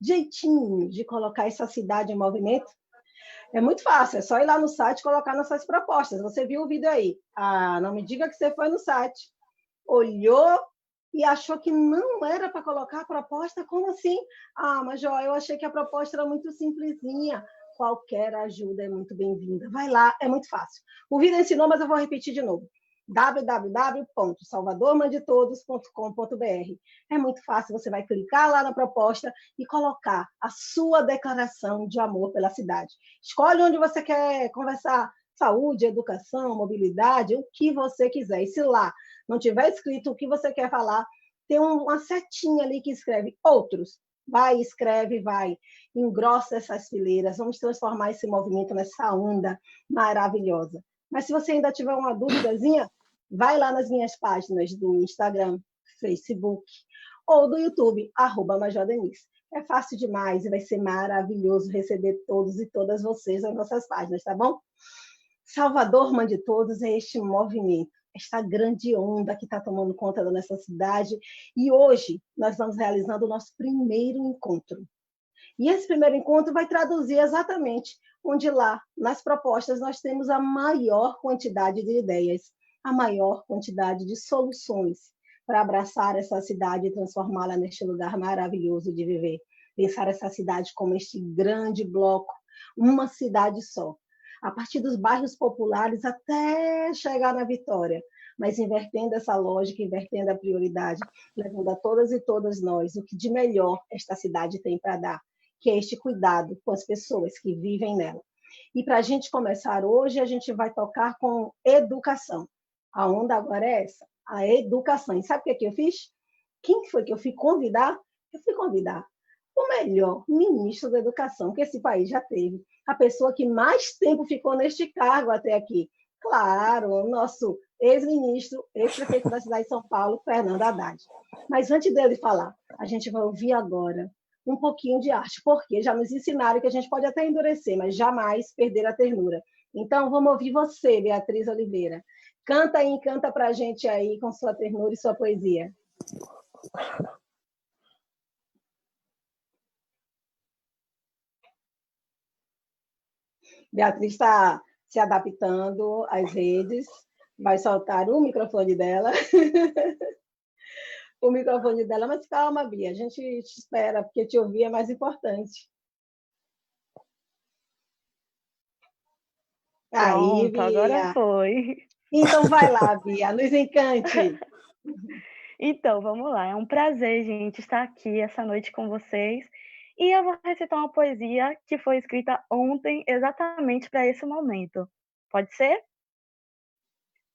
jeitinho de colocar essa cidade em movimento? É muito fácil, é só ir lá no site e colocar nossas propostas. Você viu o vídeo aí. Ah, não me diga que você foi no site, olhou e achou que não era para colocar a proposta? Como assim? Ah, mas Jó, eu achei que a proposta era muito simplesinha. Qualquer ajuda é muito bem-vinda. Vai lá, é muito fácil. O vídeo ensinou, mas eu vou repetir de novo. www.salvadormandetodos.com.br. É muito fácil, você vai clicar lá na proposta e colocar a sua declaração de amor pela cidade. Escolhe onde você quer conversar, saúde, educação, mobilidade, o que você quiser. E se lá não tiver escrito o que você quer falar, tem uma setinha ali que escreve outros. Vai, escreve, vai. Engrossa essas fileiras. Vamos transformar esse movimento nessa onda maravilhosa. Mas se você ainda tiver uma dúvidazinha, vai lá nas minhas páginas do Instagram, Facebook ou do YouTube, @Major Denise. É fácil demais e vai ser maravilhoso receber todos e todas vocês nas nossas páginas, tá bom? Salvador Mãe de Todos é este movimento, esta grande onda que está tomando conta da nossa cidade. E hoje nós estamos realizando o nosso primeiro encontro. E esse primeiro encontro vai traduzir exatamente onde lá, nas propostas, nós temos a maior quantidade de ideias, a maior quantidade de soluções para abraçar essa cidade e transformá-la neste lugar maravilhoso de viver. Pensar essa cidade como este grande bloco, uma cidade só, a partir dos bairros populares até chegar na Vitória, mas invertendo essa lógica, invertendo a prioridade, levando a todas e todas nós o que de melhor esta cidade tem para dar, que é este cuidado com as pessoas que vivem nela. E para a gente começar hoje, a gente vai tocar com educação. A onda agora é essa, a educação. E sabe o que eu fiz? Quem foi que eu fui convidar? Eu fui convidar o melhor ministro da educação que esse país já teve, a pessoa que mais tempo ficou neste cargo até aqui. Claro, o nosso ex-ministro, ex-prefeito da cidade de São Paulo, Fernando Haddad. Mas antes dele falar, a gente vai ouvir agora um pouquinho de arte, porque já nos ensinaram que a gente pode até endurecer, mas jamais perder a ternura. Então, vamos ouvir você, Beatriz Oliveira. Canta e encanta para a gente aí com sua ternura e sua poesia. Beatriz está se adaptando às redes, vai soltar o microfone dela. O microfone dela, mas calma, Bia, a gente te espera, porque te ouvir é mais importante. Aí, Bia. Agora foi. Então vai lá, Bia, nos encante. Então, vamos lá. É um prazer, gente, estar aqui essa noite com vocês. E eu vou recitar uma poesia que foi escrita ontem, exatamente para esse momento. Pode ser?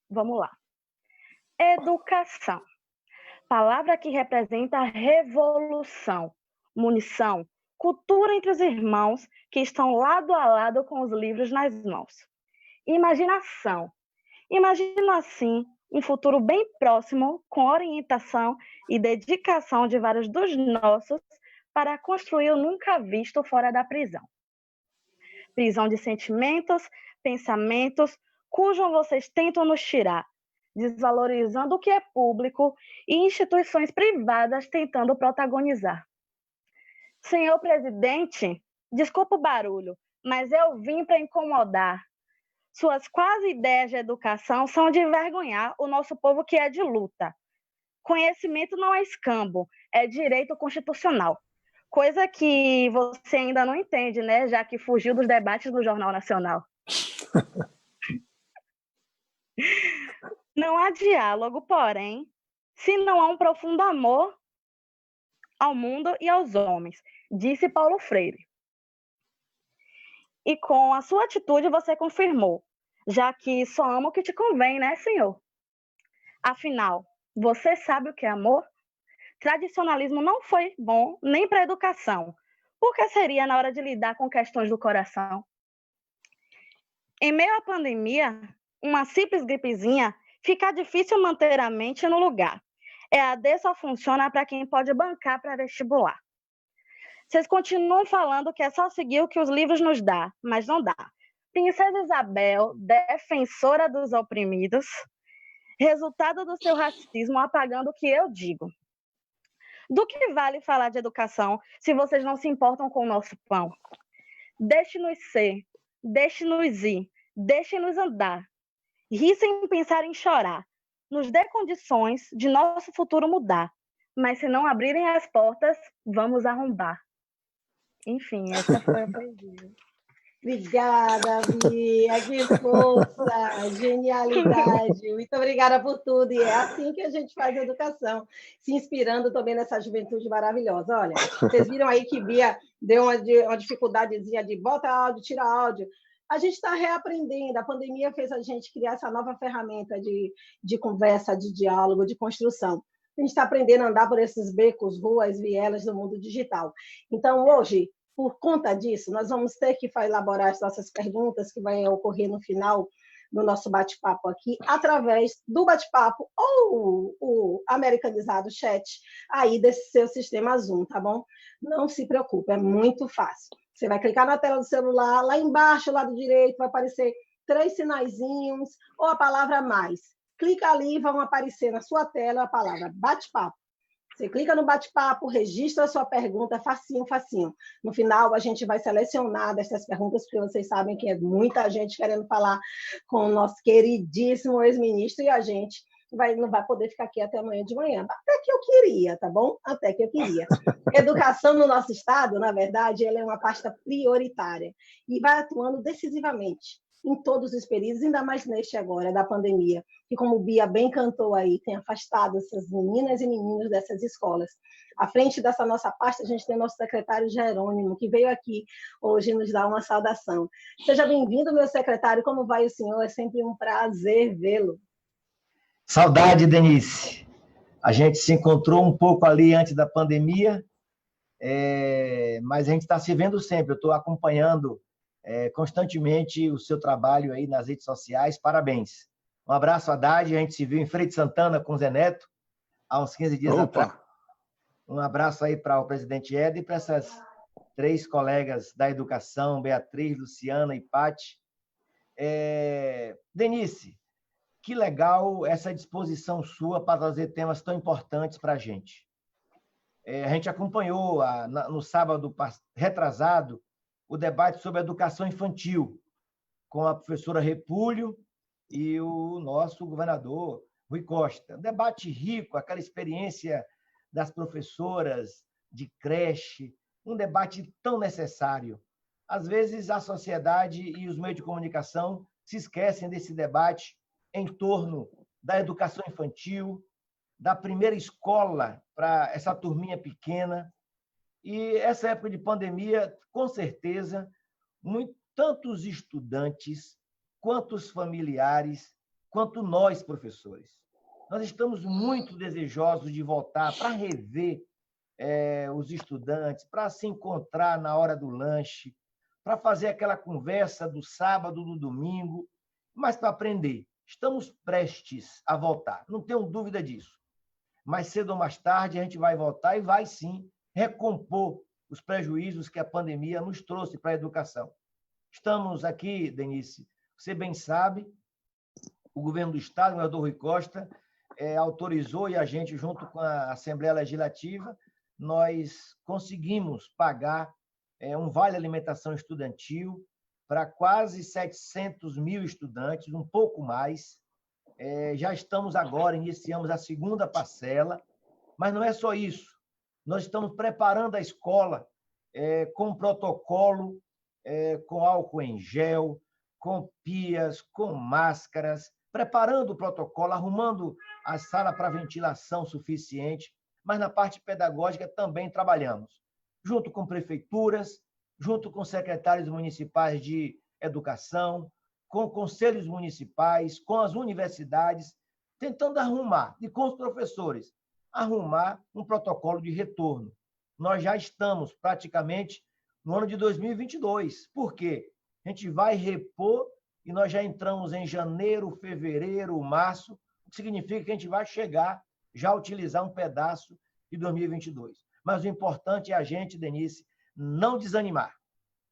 Vamos lá. Educação. Palavra que representa a revolução, munição, cultura entre os irmãos que estão lado a lado com os livros nas mãos. Imaginação. Imagino assim um futuro bem próximo, com orientação e dedicação de vários dos nossos para construir o nunca visto fora da prisão. Prisão de sentimentos, pensamentos, cujos vocês tentam nos tirar, desvalorizando o que é público e instituições privadas tentando protagonizar. Senhor presidente, desculpa o barulho, mas eu vim para incomodar. Suas quase ideias de educação são de envergonhar o nosso povo que é de luta. Conhecimento não é escambo, é direito constitucional. Coisa que você ainda não entende, né? Já que fugiu dos debates do Jornal Nacional. Não há diálogo, porém, se não há um profundo amor ao mundo e aos homens, disse Paulo Freire. E com a sua atitude você confirmou, já que só ama o que te convém, né, senhor? Afinal, você sabe o que é amor? Tradicionalismo não foi bom nem para a educação. Por que seria na hora de lidar com questões do coração? Em meio à pandemia, uma simples gripezinha, fica difícil manter a mente no lugar. EAD só funciona para quem pode bancar para vestibular. Vocês continuam falando que é só seguir o que os livros nos dão, mas não dá. Princesa Isabel, defensora dos oprimidos, resultado do seu racismo apagando o que eu digo. Do que vale falar de educação se vocês não se importam com o nosso pão? Deixe-nos ser, deixe-nos ir, deixe-nos andar. Ri sem pensar em chorar. Nos dê condições de nosso futuro mudar. Mas se não abrirem as portas, vamos arrombar. Enfim, essa foi a poesia. Obrigada, Bia, que força, genialidade. Muito obrigada por tudo. E é assim que a gente faz educação, se inspirando também nessa juventude maravilhosa. Olha, vocês viram aí que Bia deu uma dificuldadezinha de bota áudio, tira áudio. A gente está reaprendendo. A pandemia fez a gente criar essa nova ferramenta de conversa, de diálogo, de construção. A gente está aprendendo a andar por esses becos, ruas, vielas do mundo digital. Então, hoje, por conta disso, nós vamos ter que elaborar as nossas perguntas, que vai ocorrer no final do nosso bate-papo aqui, através do bate-papo ou o americanizado chat aí desse seu sistema Zoom, tá bom? Não se preocupe, é muito fácil. Você vai clicar na tela do celular, lá embaixo, lado direito, vai aparecer 3 sinaizinhos ou a palavra mais. Clica ali e vão aparecer na sua tela a palavra bate-papo. Você clica no bate-papo, registra a sua pergunta, facinho, facinho. No final, a gente vai selecionar dessas perguntas, porque vocês sabem que é muita gente querendo falar com o nosso queridíssimo ex-ministro, e a gente não vai poder ficar aqui até amanhã de manhã. Até que eu queria, tá bom? Até que eu queria. Educação no nosso estado, na verdade, ela é uma pasta prioritária e vai atuando decisivamente em todos os períodos, ainda mais neste agora, da pandemia, que, como o Bia bem cantou aí, tem afastado essas meninas e meninos dessas escolas. À frente dessa nossa pasta, a gente tem o nosso secretário Jerônimo, que veio aqui hoje nos dar uma saudação. Seja bem-vindo, meu secretário, como vai o senhor? É sempre um prazer vê-lo. Saudade, Denise. A gente se encontrou um pouco ali antes da pandemia, mas a gente está se vendo sempre. Eu estou acompanhando constantemente o seu trabalho aí nas redes sociais. Parabéns. Um abraço, Haddad. A gente se viu em Feira de Santana com o Zé Neto há uns 15 dias atrás. Um abraço aí para o presidente Ed e para essas 3 colegas da educação, Beatriz, Luciana e Pati. Denise, que legal essa disposição sua para trazer temas tão importantes para a gente. A gente acompanhou no sábado retrasado o debate sobre a educação infantil com a professora Repúlio e o nosso governador Rui Costa. Um debate rico, aquela experiência das professoras de creche, um debate tão necessário. Às vezes, a sociedade e os meios de comunicação se esquecem desse debate em torno da educação infantil, da primeira escola para essa turminha pequena. E essa época de pandemia, com certeza, tantos estudantes, quantos familiares, quanto nós, professores. Nós estamos muito desejosos de voltar para rever os estudantes, para se encontrar na hora do lanche, para fazer aquela conversa do sábado, do domingo, mas para aprender. Estamos prestes a voltar, não tenho dúvida disso. Mais cedo ou mais tarde, a gente vai voltar e vai, sim, recompor os prejuízos que a pandemia nos trouxe para a educação. Estamos aqui, Denise, você bem sabe, o governo do Estado, o governador Rui Costa, autorizou, e a gente, junto com a Assembleia Legislativa, nós conseguimos pagar um vale alimentação estudantil para quase 700 mil estudantes, um pouco mais. Já estamos agora, iniciamos a segunda parcela, mas não é só isso. Nós estamos preparando a escola com protocolo, com álcool em gel, com pias, com máscaras, preparando o protocolo, arrumando a sala para ventilação suficiente, mas na parte pedagógica também trabalhamos, junto com prefeituras, junto com secretários municipais de educação, com conselhos municipais, com as universidades, tentando arrumar, e com os professores, arrumar um protocolo de retorno. Nós já estamos praticamente no ano de 2022. Por quê? A gente vai repor e nós já entramos em janeiro, fevereiro, março, o que significa que a gente vai chegar já a utilizar um pedaço de 2022. Mas o importante é a gente, Denise, não desanimar,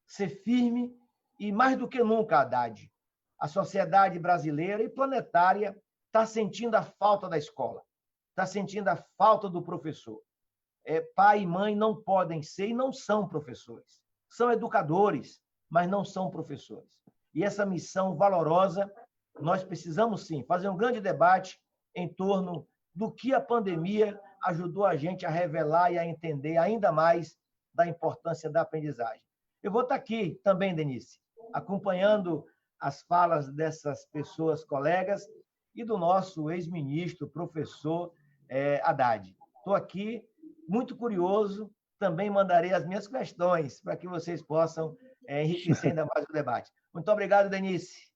ser firme e, mais do que nunca, Haddad, a sociedade brasileira e planetária está sentindo a falta da escola, está sentindo a falta do professor. pai e mãe não podem ser e não são professores. São educadores, mas não são professores. E essa missão valorosa, nós precisamos, sim, fazer um grande debate em torno do que a pandemia ajudou a gente a revelar e a entender ainda mais da importância da aprendizagem. Eu vou estar aqui também, Denise, acompanhando as falas dessas pessoas, colegas, e do nosso ex-ministro, professor Haddad. Estou aqui muito curioso, também mandarei as minhas questões para que vocês possam enriquecer ainda mais o debate. Muito obrigado, Denise.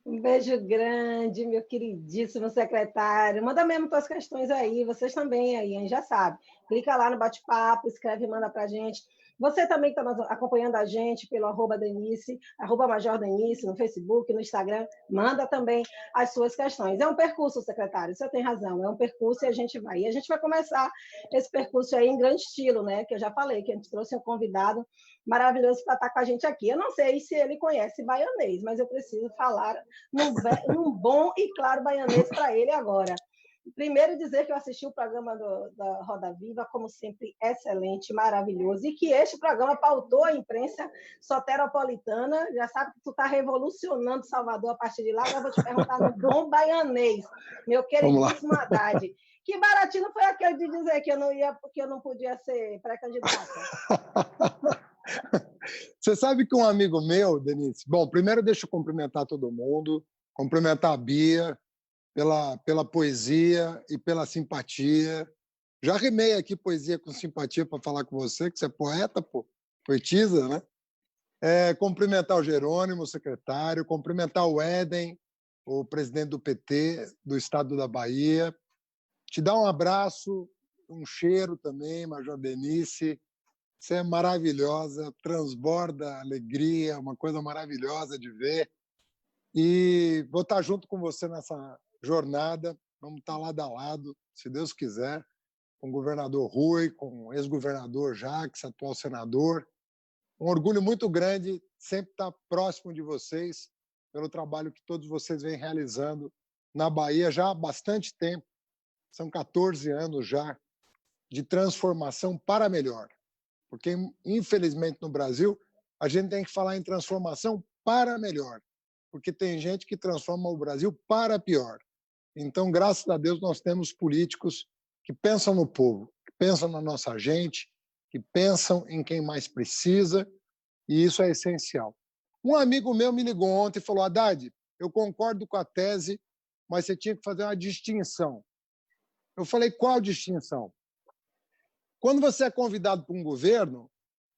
Um beijo grande, meu queridíssimo secretário. Manda mesmo suas questões aí, vocês também aí, hein? Já sabe. Clica lá no bate-papo, escreve e manda para a gente. Você também está acompanhando a gente pelo @Denise, @Major Denise, no Facebook, no Instagram. Manda também as suas questões. É um percurso, secretário, você tem razão. É um percurso e a gente vai. E a gente vai começar esse percurso aí em grande estilo, né? Que eu já falei, que a gente trouxe um convidado maravilhoso para estar com a gente aqui. Eu não sei se ele conhece baianês, mas eu preciso falar num bom e claro baianês para ele agora. Primeiro, dizer que eu assisti o programa da Roda Viva, como sempre, excelente, maravilhoso, e que este programa pautou a imprensa soteropolitana. Já sabe que tu está revolucionando Salvador a partir de lá. Agora eu vou te perguntar no bom baianês, meu queridíssimo Haddad. Que baratinho foi aquele de dizer que eu não podia ser pré-candidata? Você sabe que um amigo meu, Denise... Bom, primeiro deixa eu cumprimentar todo mundo, cumprimentar a Bia pela poesia e pela simpatia. Já rimei aqui poesia com simpatia para falar com você, que você é poeta, pô, poetisa, né? Cumprimentar o Jerônimo, o secretário, cumprimentar o Éden, o presidente do PT do estado da Bahia, te dar um abraço, um cheiro também, Major Denise. Você é maravilhosa, transborda alegria, uma coisa maravilhosa de ver. E vou estar junto com você nessa jornada, vamos estar lado a lado, se Deus quiser, com o governador Rui, com o ex-governador Jacques, atual senador. Um orgulho muito grande sempre estar próximo de vocês, pelo trabalho que todos vocês vêm realizando na Bahia já há bastante tempo. São 14 anos já de transformação para melhor. Porque, infelizmente, no Brasil, a gente tem que falar em transformação para melhor, porque tem gente que transforma o Brasil para pior. Então, graças a Deus, nós temos políticos que pensam no povo, que pensam na nossa gente, que pensam em quem mais precisa, e isso é essencial. Um amigo meu me ligou ontem e falou: Haddad, eu concordo com a tese, mas você tinha que fazer uma distinção. Eu falei: qual distinção? Quando você é convidado para um governo,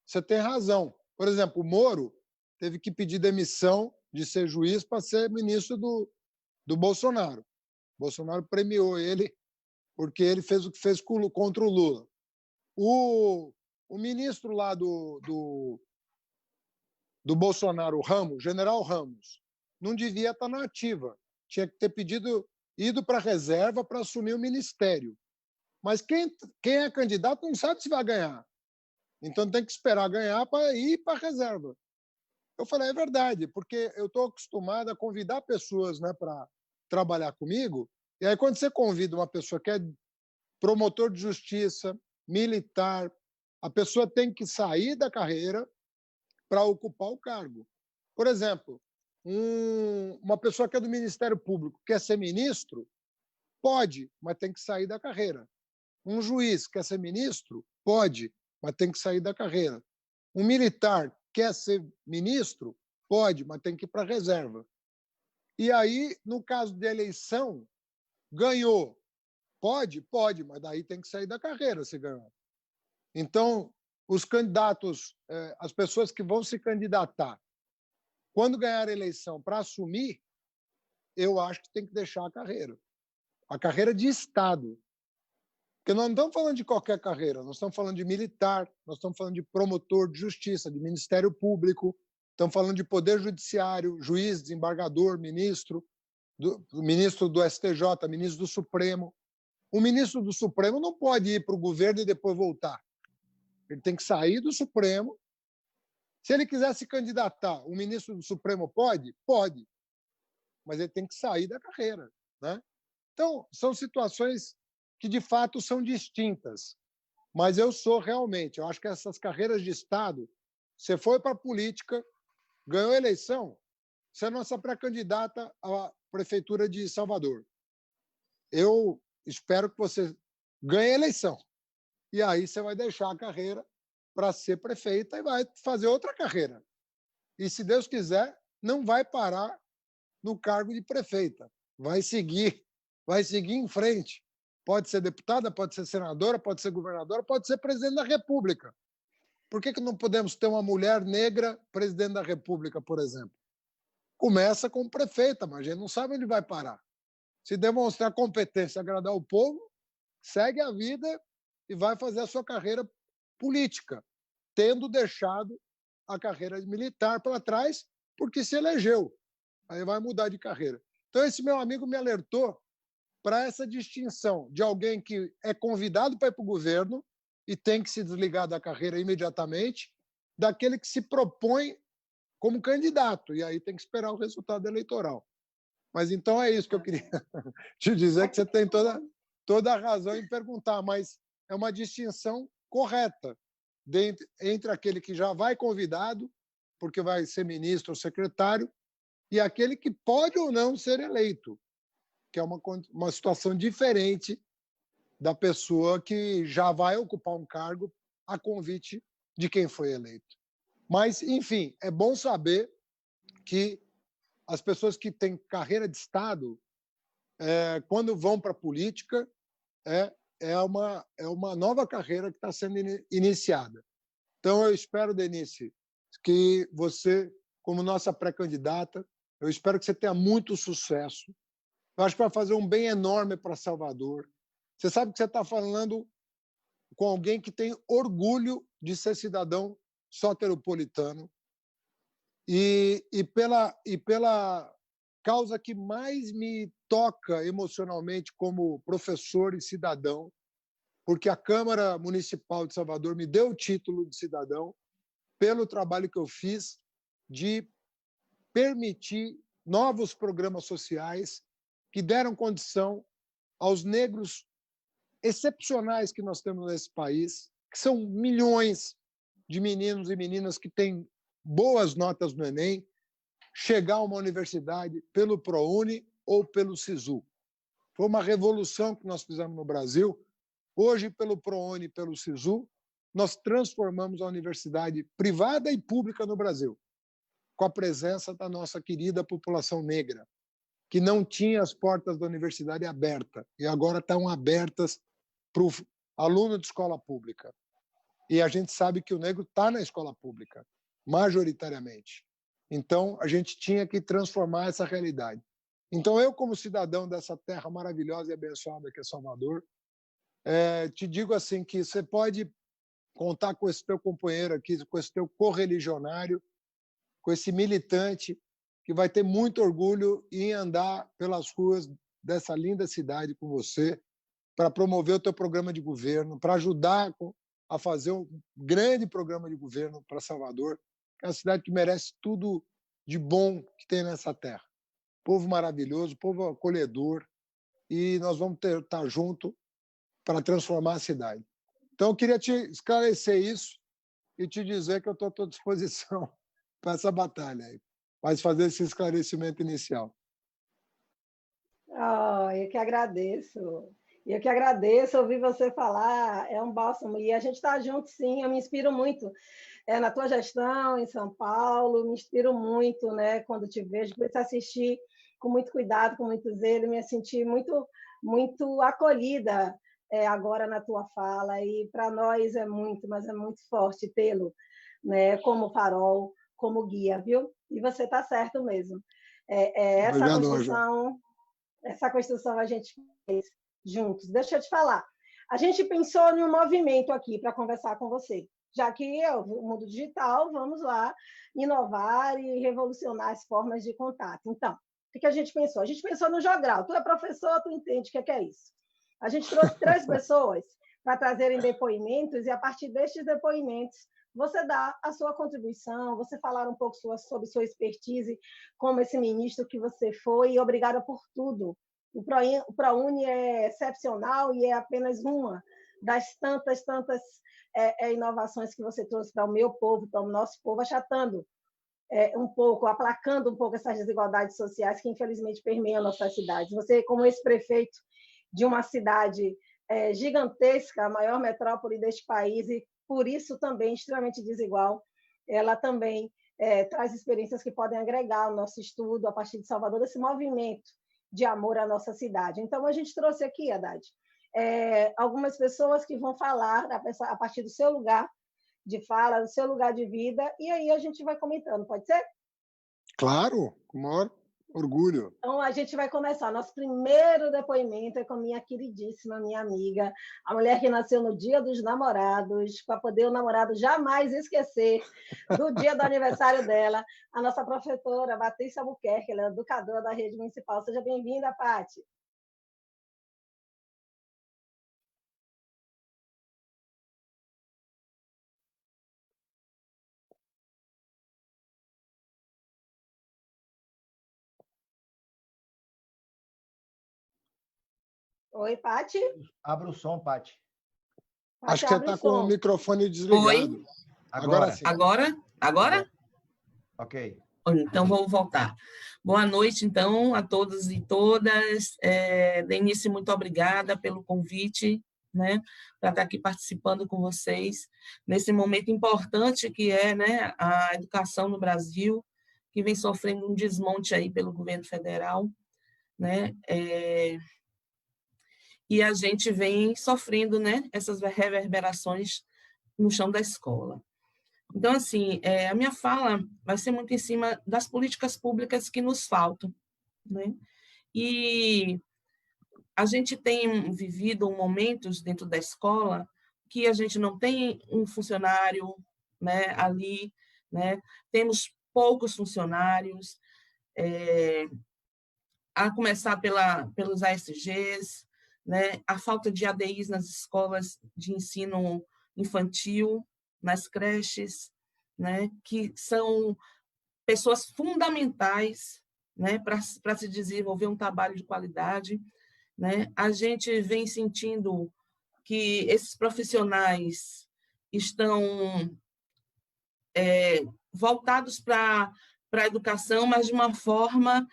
você tem razão. Por exemplo, o Moro teve que pedir demissão de ser juiz para ser ministro do Bolsonaro. O Bolsonaro premiou ele porque ele fez o que fez contra o Lula. O ministro lá do Bolsonaro, o Ramos, general Ramos, não devia estar na ativa. Tinha que ter ido para a reserva para assumir o ministério. Mas quem é candidato não sabe se vai ganhar. Então tem que esperar ganhar para ir para a reserva. Eu falei: é verdade, porque eu estou acostumado a convidar pessoas, né, para trabalhar comigo, e aí quando você convida uma pessoa que é promotor de justiça, militar, a pessoa tem que sair da carreira para ocupar o cargo. Por exemplo, uma pessoa que é do Ministério Público quer ser ministro, pode, mas tem que sair da carreira. Um juiz quer ser ministro? Pode, mas tem que sair da carreira. Um militar quer ser ministro? Pode, mas tem que ir para a reserva. E aí, no caso de eleição, ganhou. Pode, mas daí tem que sair da carreira se ganhar. Então, os candidatos, as pessoas que vão se candidatar, quando ganhar a eleição para assumir, eu acho que tem que deixar a carreira de Estado. Porque nós não estamos falando de qualquer carreira, nós estamos falando de militar, nós estamos falando de promotor de justiça, de Ministério Público, estamos falando de Poder Judiciário, juiz, desembargador, ministro do STJ, ministro do Supremo. O ministro do Supremo não pode ir para o governo e depois voltar. Ele tem que sair do Supremo. Se ele quiser se candidatar, o ministro do Supremo pode? Pode. Mas ele tem que sair da carreira, né? Então, são situações que, de fato, são distintas. Mas eu sou realmente, eu acho que essas carreiras de Estado, você foi para a política, ganhou a eleição, você é nossa pré-candidata à Prefeitura de Salvador. Eu espero que você ganhe a eleição. E aí você vai deixar a carreira para ser prefeita e vai fazer outra carreira. E, se Deus quiser, não vai parar no cargo de prefeita. Vai seguir em frente. Pode ser deputada, pode ser senadora, pode ser governadora, pode ser presidente da República. Por que não podemos ter uma mulher negra presidente da República, por exemplo? Começa como prefeita, mas a gente não sabe onde vai parar. Se demonstrar competência, agradar o povo, segue a vida e vai fazer a sua carreira política, tendo deixado a carreira militar para trás, porque se elegeu. Aí vai mudar de carreira. Então, esse meu amigo me alertou para essa distinção de alguém que é convidado para ir para o governo e tem que se desligar da carreira imediatamente, daquele que se propõe como candidato, e aí tem que esperar o resultado eleitoral. Mas então é isso que eu queria te dizer, que você tem toda a razão em perguntar, mas é uma distinção correta entre aquele que já vai convidado, porque vai ser ministro ou secretário, e aquele que pode ou não ser eleito, que é uma situação diferente da pessoa que já vai ocupar um cargo a convite de quem foi eleito. Mas, enfim, é bom saber que as pessoas que têm carreira de Estado, quando vão para a política, é uma nova carreira que está sendo iniciada. Então, eu espero, Denise, que você, como nossa pré-candidata, eu espero que você tenha muito sucesso. Eu acho que vai fazer um bem enorme para Salvador. Você sabe que você está falando com alguém que tem orgulho de ser cidadão soteropolitano e pela causa que mais me toca emocionalmente como professor e cidadão, porque a Câmara Municipal de Salvador me deu o título de cidadão pelo trabalho que eu fiz de permitir novos programas sociais que deram condição aos negros excepcionais que nós temos nesse país, que são milhões de meninos e meninas que têm boas notas no Enem, chegar a uma universidade pelo ProUni ou pelo SISU. Foi uma revolução que nós fizemos no Brasil. Hoje, pelo ProUni e pelo SISU, nós transformamos a universidade privada e pública no Brasil, com a presença da nossa querida população negra, que não tinha as portas da universidade abertas, e agora estão abertas para o aluno de escola pública. E a gente sabe que o negro está na escola pública, majoritariamente. Então, a gente tinha que transformar essa realidade. Então, eu, como cidadão dessa terra maravilhosa e abençoada que é Salvador, te digo assim que você pode contar com esse teu companheiro aqui, com esse teu correligionário, com esse militante que vai ter muito orgulho em andar pelas ruas dessa linda cidade com você, para promover o teu programa de governo, para ajudar a fazer um grande programa de governo para Salvador, que é uma cidade que merece tudo de bom que tem nessa terra. Povo maravilhoso, povo acolhedor, e nós vamos estar juntos para transformar a cidade. Então, eu queria te esclarecer isso e te dizer que eu estou à tua disposição para essa batalha aí, mas fazer esse esclarecimento inicial. Eu que agradeço. Eu que agradeço ouvir você falar, é um bálsamo. E a gente está junto, sim, eu me inspiro muito na tua gestão em São Paulo, me inspiro muito, né, quando te vejo, por isso assistir com muito cuidado, com muito zelo, me senti muito, muito acolhida agora na tua fala, e para nós é muito, mas é muito forte tê-lo, né, como farol, como guia, viu? E você está certo mesmo. Essa construção a gente fez juntos. Deixa eu te falar. A gente pensou em um movimento aqui para conversar com você. Já que o mundo digital, vamos lá inovar e revolucionar as formas de contato. Então, o que a gente pensou? A gente pensou no jogral. Tu é professor, tu entende o que é isso. A gente trouxe 3 pessoas para trazerem depoimentos, e a partir destes depoimentos, você dá a sua contribuição, você falar um pouco sobre sua expertise como esse ministro que você foi, e obrigada por tudo. O ProUni é excepcional e é apenas uma das tantas inovações que você trouxe para o meu povo, para o nosso povo, achatando um pouco, aplacando um pouco essas desigualdades sociais que, infelizmente, permeiam nossas cidades. Você, como ex-prefeito de uma cidade gigantesca, a maior metrópole deste país, e por isso também extremamente desigual, ela também traz experiências que podem agregar ao nosso estudo, a partir de Salvador, desse movimento de amor à nossa cidade. Então, a gente trouxe aqui, Haddad, algumas pessoas que vão falar a partir do seu lugar de fala, do seu lugar de vida, e aí a gente vai comentando, pode ser? Claro, com o maior orgulho. Então, a gente vai começar. Nosso primeiro depoimento é com minha queridíssima, minha amiga, a mulher que nasceu no Dia dos Namorados, para poder o namorado jamais esquecer do dia do aniversário dela, a nossa professora, Patrícia Albuquerque, ela é educadora da rede municipal. Seja bem-vinda, Pati. Oi, Pati. Abra o som, Pati. Acho que você está com o microfone desligado. Oi. Agora sim. Agora? Ok. Então, vou voltar. Boa noite, então, a todos e todas. Denise, muito obrigada pelo convite, né, para estar aqui participando com vocês nesse momento importante que é, né, a educação no Brasil, que vem sofrendo um desmonte aí pelo governo federal, né, e a gente vem sofrendo, né, essas reverberações no chão da escola. Então, assim, a minha fala vai ser muito em cima das políticas públicas que nos faltam, né? E a gente tem vivido momentos dentro da escola que a gente não tem um funcionário, né, ali, né? Temos poucos funcionários, a começar pelos ASGs, né? A falta de ADIs nas escolas de ensino infantil, nas creches, né? Que são pessoas fundamentais, né? Para se desenvolver um trabalho de qualidade, né? A gente vem sentindo que esses profissionais estão voltados para a educação, mas de uma forma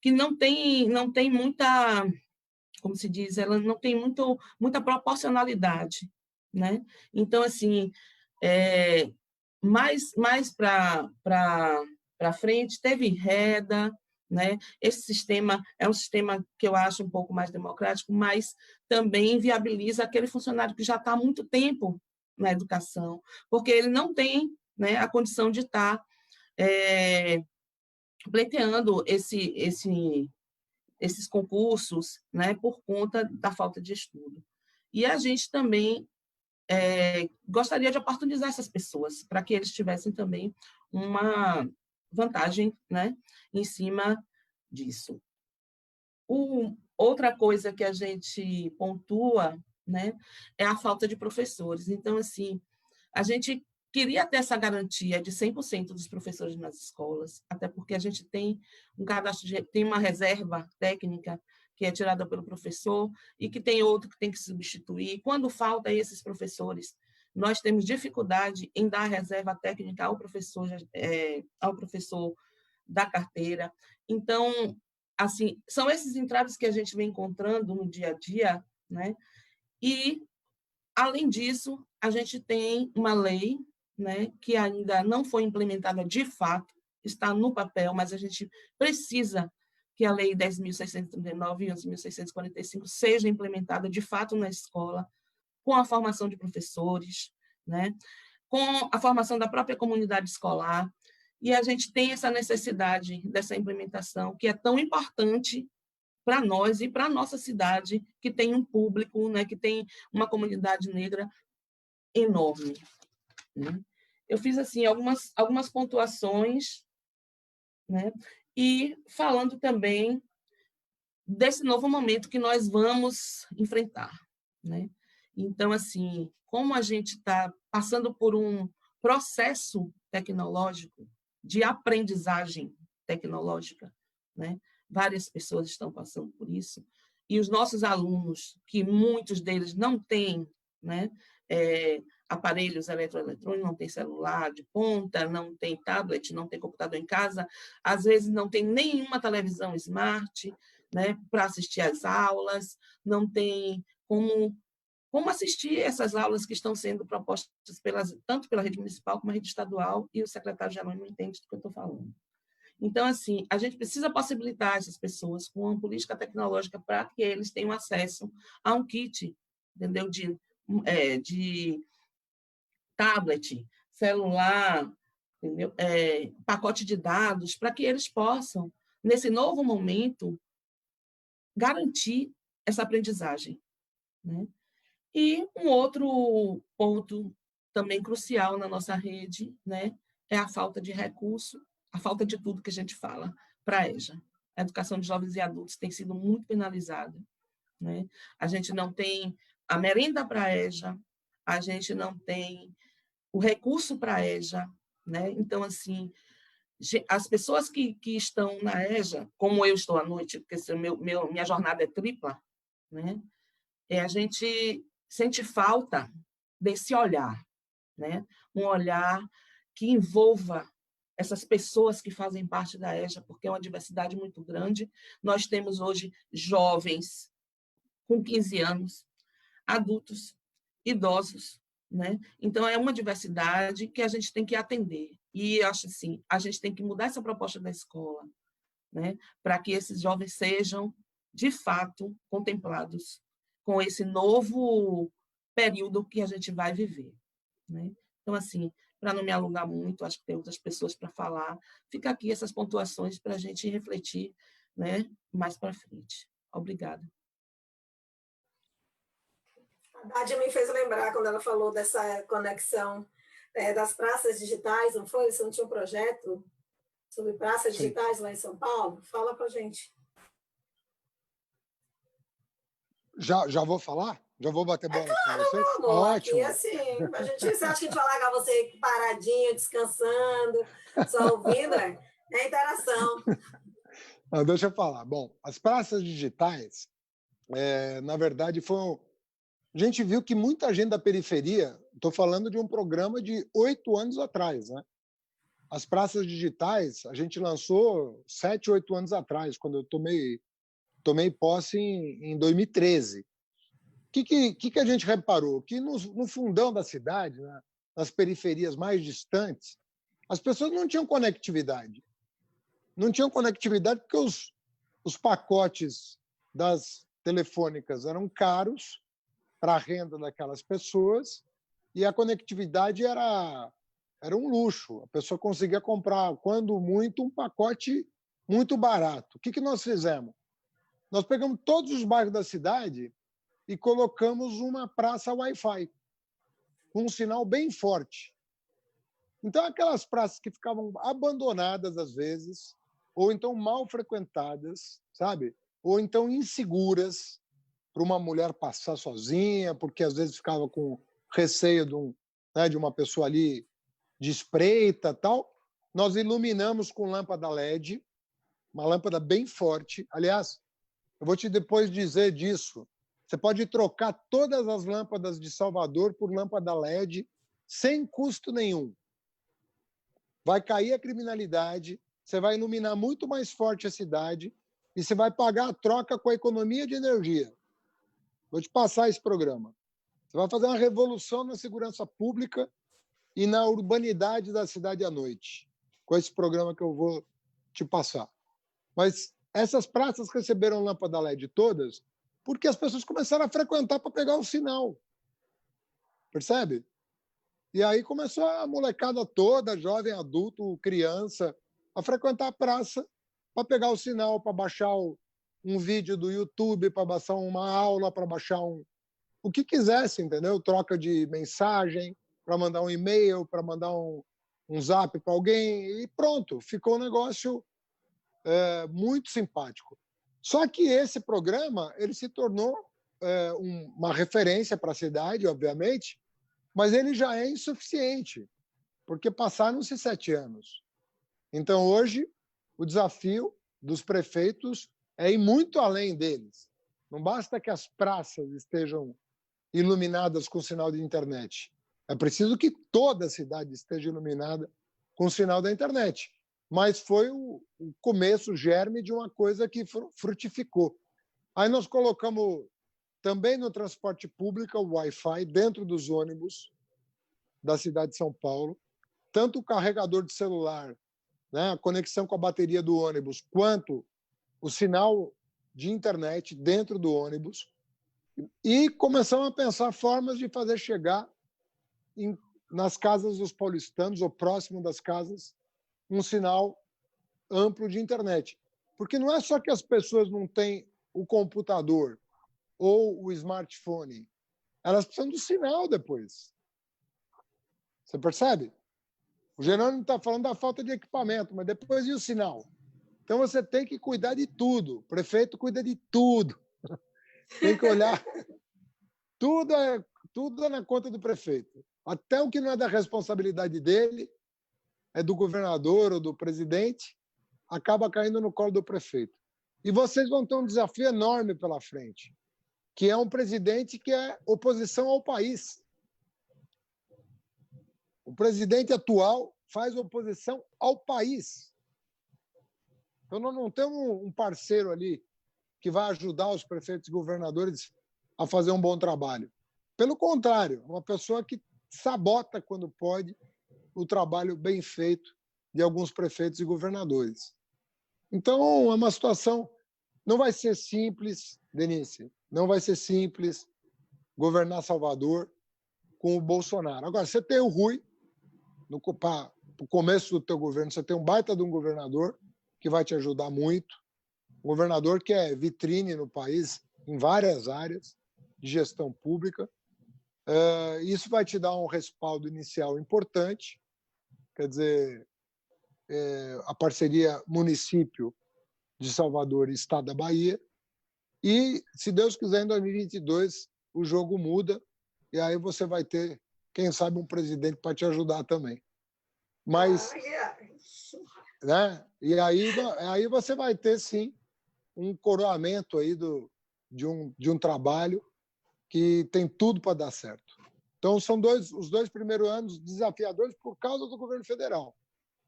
que não tem muita, como se diz, ela não tem muita proporcionalidade, né? Então, assim, mais para frente, teve reda, né? Esse sistema é um sistema que eu acho um pouco mais democrático, mas também viabiliza aquele funcionário que já está há muito tempo na educação, porque ele não tem, né, a condição de estar pleiteando esses concursos, né, por conta da falta de estudo. E a gente também gostaria de oportunizar essas pessoas para que eles tivessem também uma vantagem, né, em cima disso. Outra coisa que a gente pontua, né, é a falta de professores. Então, assim, a gente queria ter essa garantia de 100% dos professores nas escolas, até porque a gente tem um cadastro, tem uma reserva técnica que é tirada pelo professor e que tem outro que tem que substituir. Quando falta esses professores, nós temos dificuldade em dar reserva técnica ao professor da carteira. Então, assim, são esses entraves que a gente vem encontrando no dia a dia, né? E, além disso, a gente tem uma lei, né, que ainda não foi implementada de fato, está no papel, mas a gente precisa que a Lei 10.639 e 11.645 seja implementada de fato na escola, com a formação de professores, né, com a formação da própria comunidade escolar, e a gente tem essa necessidade dessa implementação, que é tão importante para nós e para a nossa cidade, que tem um público, né, que tem uma comunidade negra enorme. Né? Eu fiz assim algumas pontuações, né, e falando também desse novo momento que nós vamos enfrentar. Né? Então, assim, como a gente está passando por um processo tecnológico, de aprendizagem tecnológica, né? Várias pessoas estão passando por isso, e os nossos alunos, que muitos deles não têm, né, aparelhos eletroeletrônicos, não tem celular de ponta, não tem tablet, não tem computador em casa, às vezes não tem nenhuma televisão smart, né, para assistir às aulas, não tem como assistir essas aulas que estão sendo propostas tanto pela rede municipal como a rede estadual, e o secretário-geral não entende do que eu estou falando. Então, assim, a gente precisa possibilitar essas pessoas com uma política tecnológica para que eles tenham acesso a um kit, entendeu? De tablet, celular, entendeu? Pacote de dados, para que eles possam, nesse novo momento, garantir essa aprendizagem, né? E um outro ponto também crucial na nossa rede, né, é a falta de recurso, a falta de tudo que a gente fala para a EJA. A educação de jovens e adultos tem sido muito penalizada, né? A gente não tem a merenda para a EJA, a gente não tem o recurso para a EJA, né? Então, assim, as pessoas que estão na EJA, como eu estou à noite, porque minha jornada é tripla, né? A gente sente falta desse olhar, né? Um olhar que envolva essas pessoas que fazem parte da EJA, porque é uma diversidade muito grande. Nós temos hoje jovens com 15 anos, adultos, idosos, né? Então, é uma diversidade que a gente tem que atender. E eu acho assim, a gente tem que mudar essa proposta da escola, né? Para que esses jovens sejam, de fato, contemplados com esse novo período que a gente vai viver, né? Então, assim, para não me alongar muito, acho que tem outras pessoas para falar, fica aqui essas pontuações para a gente refletir, né, mais para frente. Obrigada. A Dádia me fez lembrar, quando ela falou dessa conexão das praças digitais, não foi? Você não tinha um projeto sobre praças digitais lá em São Paulo? Fala para a gente. Já vou falar? Já vou bater bola com vocês? Meu amor, Ótimo. Aqui, assim, você acha que a gente vai largar você paradinho, descansando, só ouvindo? É interação. Não, deixa eu falar. Bom, as praças digitais, na verdade, a gente viu que muita gente da periferia, estou falando de um programa de 8 anos atrás, né? As praças digitais, a gente lançou 7, 8 anos atrás, quando eu tomei posse em 2013. O que a gente reparou? Que no fundão da cidade, né, nas periferias mais distantes, as pessoas não tinham conectividade. Não tinham conectividade porque os pacotes das telefônicas eram caros para a renda daquelas pessoas e a conectividade era um luxo. A pessoa conseguia comprar, quando muito, um pacote muito barato. O que nós fizemos? Nós pegamos todos os bairros da cidade e colocamos uma praça Wi-Fi, com um sinal bem forte. Então, aquelas praças que ficavam abandonadas, às vezes, ou então mal frequentadas, sabe? Ou então inseguras para uma mulher passar sozinha, porque às vezes ficava com receio de uma pessoa ali de espreita, tal. Nós iluminamos com lâmpada LED, uma lâmpada bem forte. Aliás, eu vou te depois dizer disso. Você pode trocar todas as lâmpadas de Salvador por lâmpada LED sem custo nenhum. Vai cair a criminalidade, você vai iluminar muito mais forte a cidade e você vai pagar a troca com a economia de energia. Vou te passar esse programa. Você vai fazer uma revolução na segurança pública e na urbanidade da cidade à noite, com esse programa que eu vou te passar. Mas essas praças receberam lâmpada LED todas porque as pessoas começaram a frequentar para pegar o sinal. Percebe? E aí começou a molecada toda, jovem, adulto, criança, a frequentar a praça para pegar o sinal, para baixar um vídeo do YouTube, para baixar uma aula, para baixar o que quisesse, entendeu? Troca de mensagem, para mandar um e-mail, para mandar um zap para alguém, e pronto, ficou um negócio muito simpático. Só que esse programa ele se tornou uma referência para a cidade, obviamente, mas ele já é insuficiente, porque passaram-se 7 anos. Então, hoje, o desafio dos prefeitos é ir muito além deles. Não basta que as praças estejam iluminadas com sinal de internet. É preciso que toda a cidade esteja iluminada com o sinal da internet. Mas foi o começo, o germe de uma coisa que frutificou. Aí nós colocamos também no transporte público o Wi-Fi dentro dos ônibus da cidade de São Paulo, tanto o carregador de celular, né, a conexão com a bateria do ônibus, quanto o sinal de internet dentro do ônibus. E começamos a pensar formas de fazer chegar nas casas dos paulistanos, ou próximo das casas, um sinal amplo de internet. Porque não é só que as pessoas não têm o computador ou o smartphone, elas precisam do sinal depois. Você percebe? O Jerônimo está falando da falta de equipamento, mas depois e o sinal? Então você tem que cuidar de tudo. O prefeito cuida de tudo. Tem que olhar. Tudo é na conta do prefeito. Até o que não é da responsabilidade dele, é do governador ou do presidente, acaba caindo no colo do prefeito. E vocês vão ter um desafio enorme pela frente, que é um presidente que é oposição ao país. O presidente atual faz oposição ao país. Então, nós não temos um parceiro ali que vai ajudar os prefeitos e governadores a fazer um bom trabalho. Pelo contrário, uma pessoa que sabota, quando pode, o trabalho bem feito de alguns prefeitos e governadores. Então, é uma situação... Não vai ser simples, Denise, não vai ser simples governar Salvador com o Bolsonaro. Agora, você tem o Rui, no começo do teu governo, você tem um baita de um governador que vai te ajudar muito, um governador que é vitrine no país em várias áreas de gestão pública. Isso vai te dar um respaldo inicial importante, quer dizer, a parceria município de Salvador e Estado da Bahia, e, se Deus quiser, em 2022 o jogo muda, e aí você vai ter, quem sabe, um presidente para te ajudar também. Mas, né? E aí você vai ter, sim, um coroamento aí de um trabalho que tem tudo para dar certo. Então, são os dois primeiros anos desafiadores por causa do governo federal.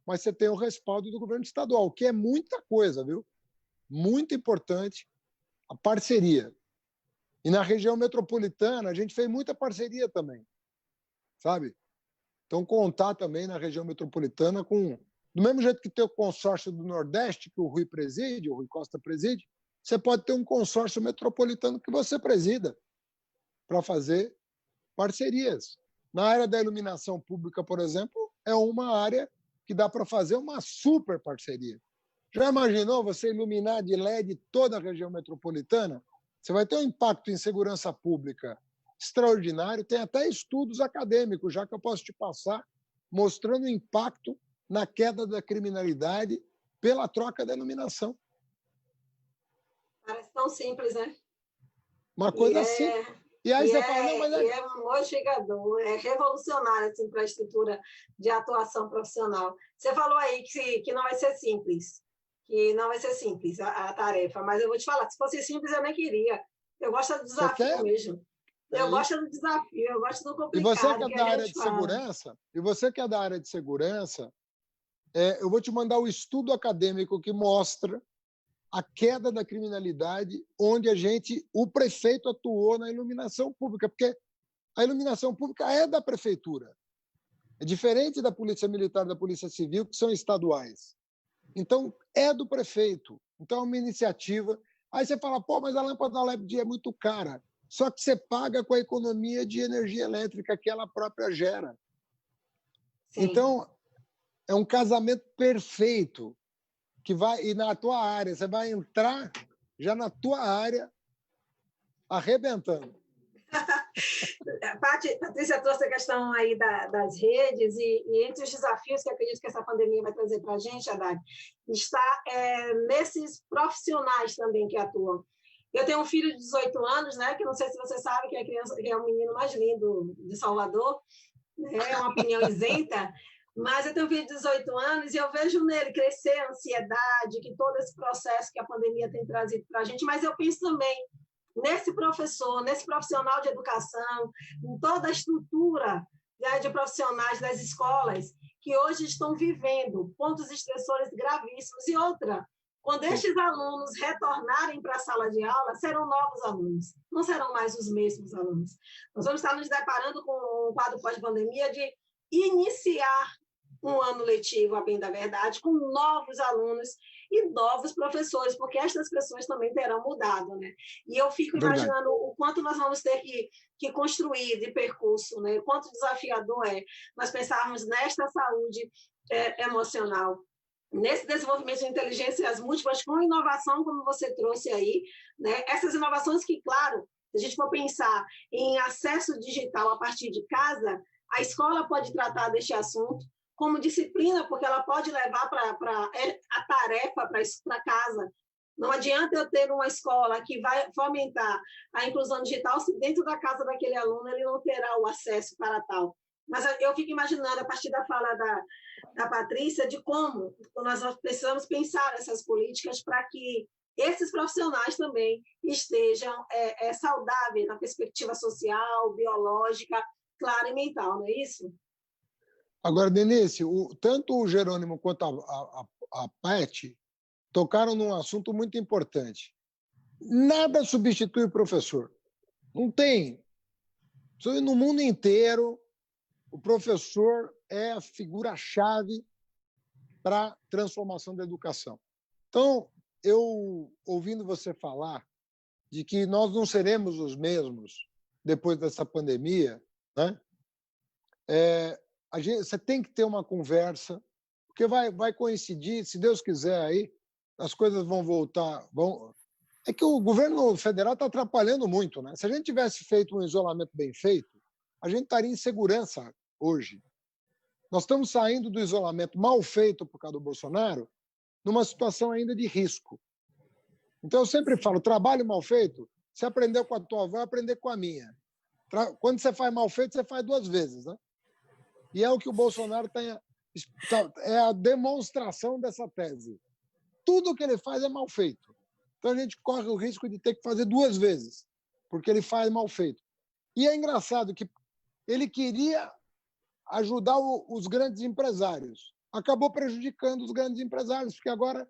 Mas você tem o respaldo do governo estadual, que é muita coisa, viu? Muito importante a parceria. E na região metropolitana, a gente fez muita parceria também, sabe? Então, contar também na região metropolitana com... Do mesmo jeito que tem o consórcio do Nordeste, que o Rui preside, o Rui Costa preside, você pode ter um consórcio metropolitano que você presida para fazer parcerias. Na área da iluminação pública, por exemplo, é uma área que dá para fazer uma super parceria. Já imaginou você iluminar de LED toda a região metropolitana? Você vai ter um impacto em segurança pública extraordinário. Tem até estudos acadêmicos, já que eu posso te passar, mostrando o impacto na queda da criminalidade pela troca da iluminação. Parece tão simples, né? Uma coisa assim. E aí você fala, não, mas é motigador, é revolucionário assim, para a estrutura de atuação profissional. Você falou aí que não vai ser simples. Que não vai ser simples a tarefa, mas eu vou te falar, se fosse simples eu nem queria. Eu gosto do desafio mesmo. Eu gosto do desafio, eu gosto do complicado. E você que é da área de segurança, eu vou te mandar o estudo acadêmico que mostra a queda da criminalidade onde o prefeito atuou na iluminação pública, porque a iluminação pública é da prefeitura. É diferente da Polícia Militar e da Polícia Civil, que são estaduais. Então, é do prefeito. Então, é uma iniciativa. Aí você fala, pô, mas a lâmpada LED é muito cara. Só que você paga com a economia de energia elétrica que ela própria gera. Sim. Então, é um casamento perfeito que vai ir na tua área. Você vai entrar já na tua área arrebentando. Patrícia trouxe a questão aí das redes e entre os desafios que eu acredito que essa pandemia vai trazer para a gente, Haddad, está nesses profissionais também que atuam. Eu tenho um filho de 18 anos, né, que não sei se você sabe que é o menino mais lindo de Salvador, né, é uma opinião isenta, mas eu tenho um filho de 18 anos e eu vejo nele crescer a ansiedade, que todo esse processo que a pandemia tem trazido para a gente, mas eu penso também nesse professor, nesse profissional de educação, em toda a estrutura, né, de profissionais das escolas, que hoje estão vivendo pontos estressores gravíssimos. E outra, quando estes alunos retornarem para a sala de aula, serão novos alunos, não serão mais os mesmos alunos. Nós vamos estar nos deparando com um quadro pós-pandemia de iniciar um ano letivo, a bem da verdade, com novos alunos e novos professores, porque estas pessoas também terão mudado, né? E eu fico imaginando o quanto nós vamos ter que construir de percurso, né? Quanto desafiador é nós pensarmos nesta saúde emocional, nesse desenvolvimento de inteligências múltiplas com inovação, como você trouxe aí, né? Essas inovações que, claro, se a gente for pensar em acesso digital a partir de casa, a escola pode tratar deste assunto como disciplina, porque ela pode levar a tarefa para casa. Não adianta eu ter uma escola que vai fomentar a inclusão digital se dentro da casa daquele aluno ele não terá o acesso para tal. Mas eu fico imaginando, a partir da fala da Patrícia, de como nós precisamos pensar essas políticas para que esses profissionais também estejam saudáveis na perspectiva social, biológica, clara e mental, não é isso? Agora, Denise, tanto o Jerônimo quanto a Paty tocaram num assunto muito importante. Nada substitui o professor. Não tem. No mundo inteiro, o professor é a figura-chave para a transformação da educação. Então, eu, ouvindo você falar de que nós não seremos os mesmos depois dessa pandemia, né? Você tem que ter uma conversa, porque vai coincidir, se Deus quiser, aí as coisas vão voltar. É que o governo federal está atrapalhando muito, né? Se a gente tivesse feito um isolamento bem feito, a gente estaria em segurança hoje. Nós estamos saindo do isolamento mal feito por causa do Bolsonaro numa situação ainda de risco. Então, eu sempre falo, trabalho mal feito, você aprendeu com a tua avó, aprender com a minha. Quando você faz mal feito, você faz 2 vezes, né? E é o que o Bolsonaro é a demonstração dessa tese. Tudo que ele faz é mal feito. Então, a gente corre o risco de ter que fazer 2 vezes, porque ele faz mal feito. E é engraçado que ele queria ajudar os grandes empresários. Acabou prejudicando os grandes empresários, porque agora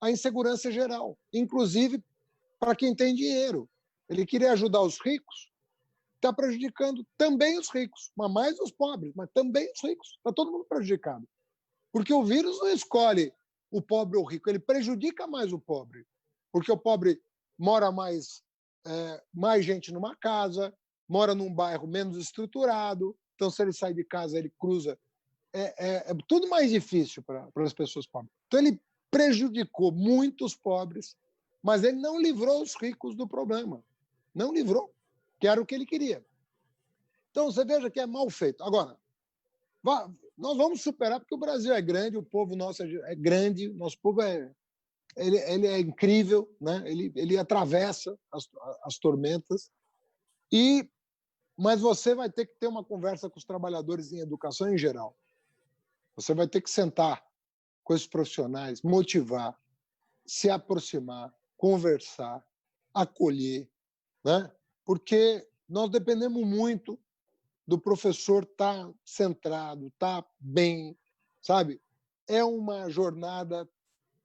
a insegurança é geral, inclusive para quem tem dinheiro. Ele queria ajudar os ricos, está prejudicando também os ricos, mas mais os pobres, mas também os ricos. Está todo mundo prejudicado. Porque o vírus não escolhe o pobre ou o rico, ele prejudica mais o pobre. Porque o pobre mora mais gente numa casa, mora num bairro menos estruturado, então se ele sai de casa, ele cruza. É tudo mais difícil para as pessoas pobres. Então ele prejudicou muitos pobres, mas ele não livrou os ricos do problema. Não livrou, que era o que ele queria. Então, você veja que é mal feito. Agora, nós vamos superar, porque o Brasil é grande, o povo nosso é grande, nosso povo ele é incrível, né? Ele atravessa as tormentas, mas você vai ter que ter uma conversa com os trabalhadores em educação em geral. Você vai ter que sentar com esses profissionais, motivar, se aproximar, conversar, acolher, né? Porque nós dependemos muito do professor estar centrado, estar bem, sabe? É uma jornada,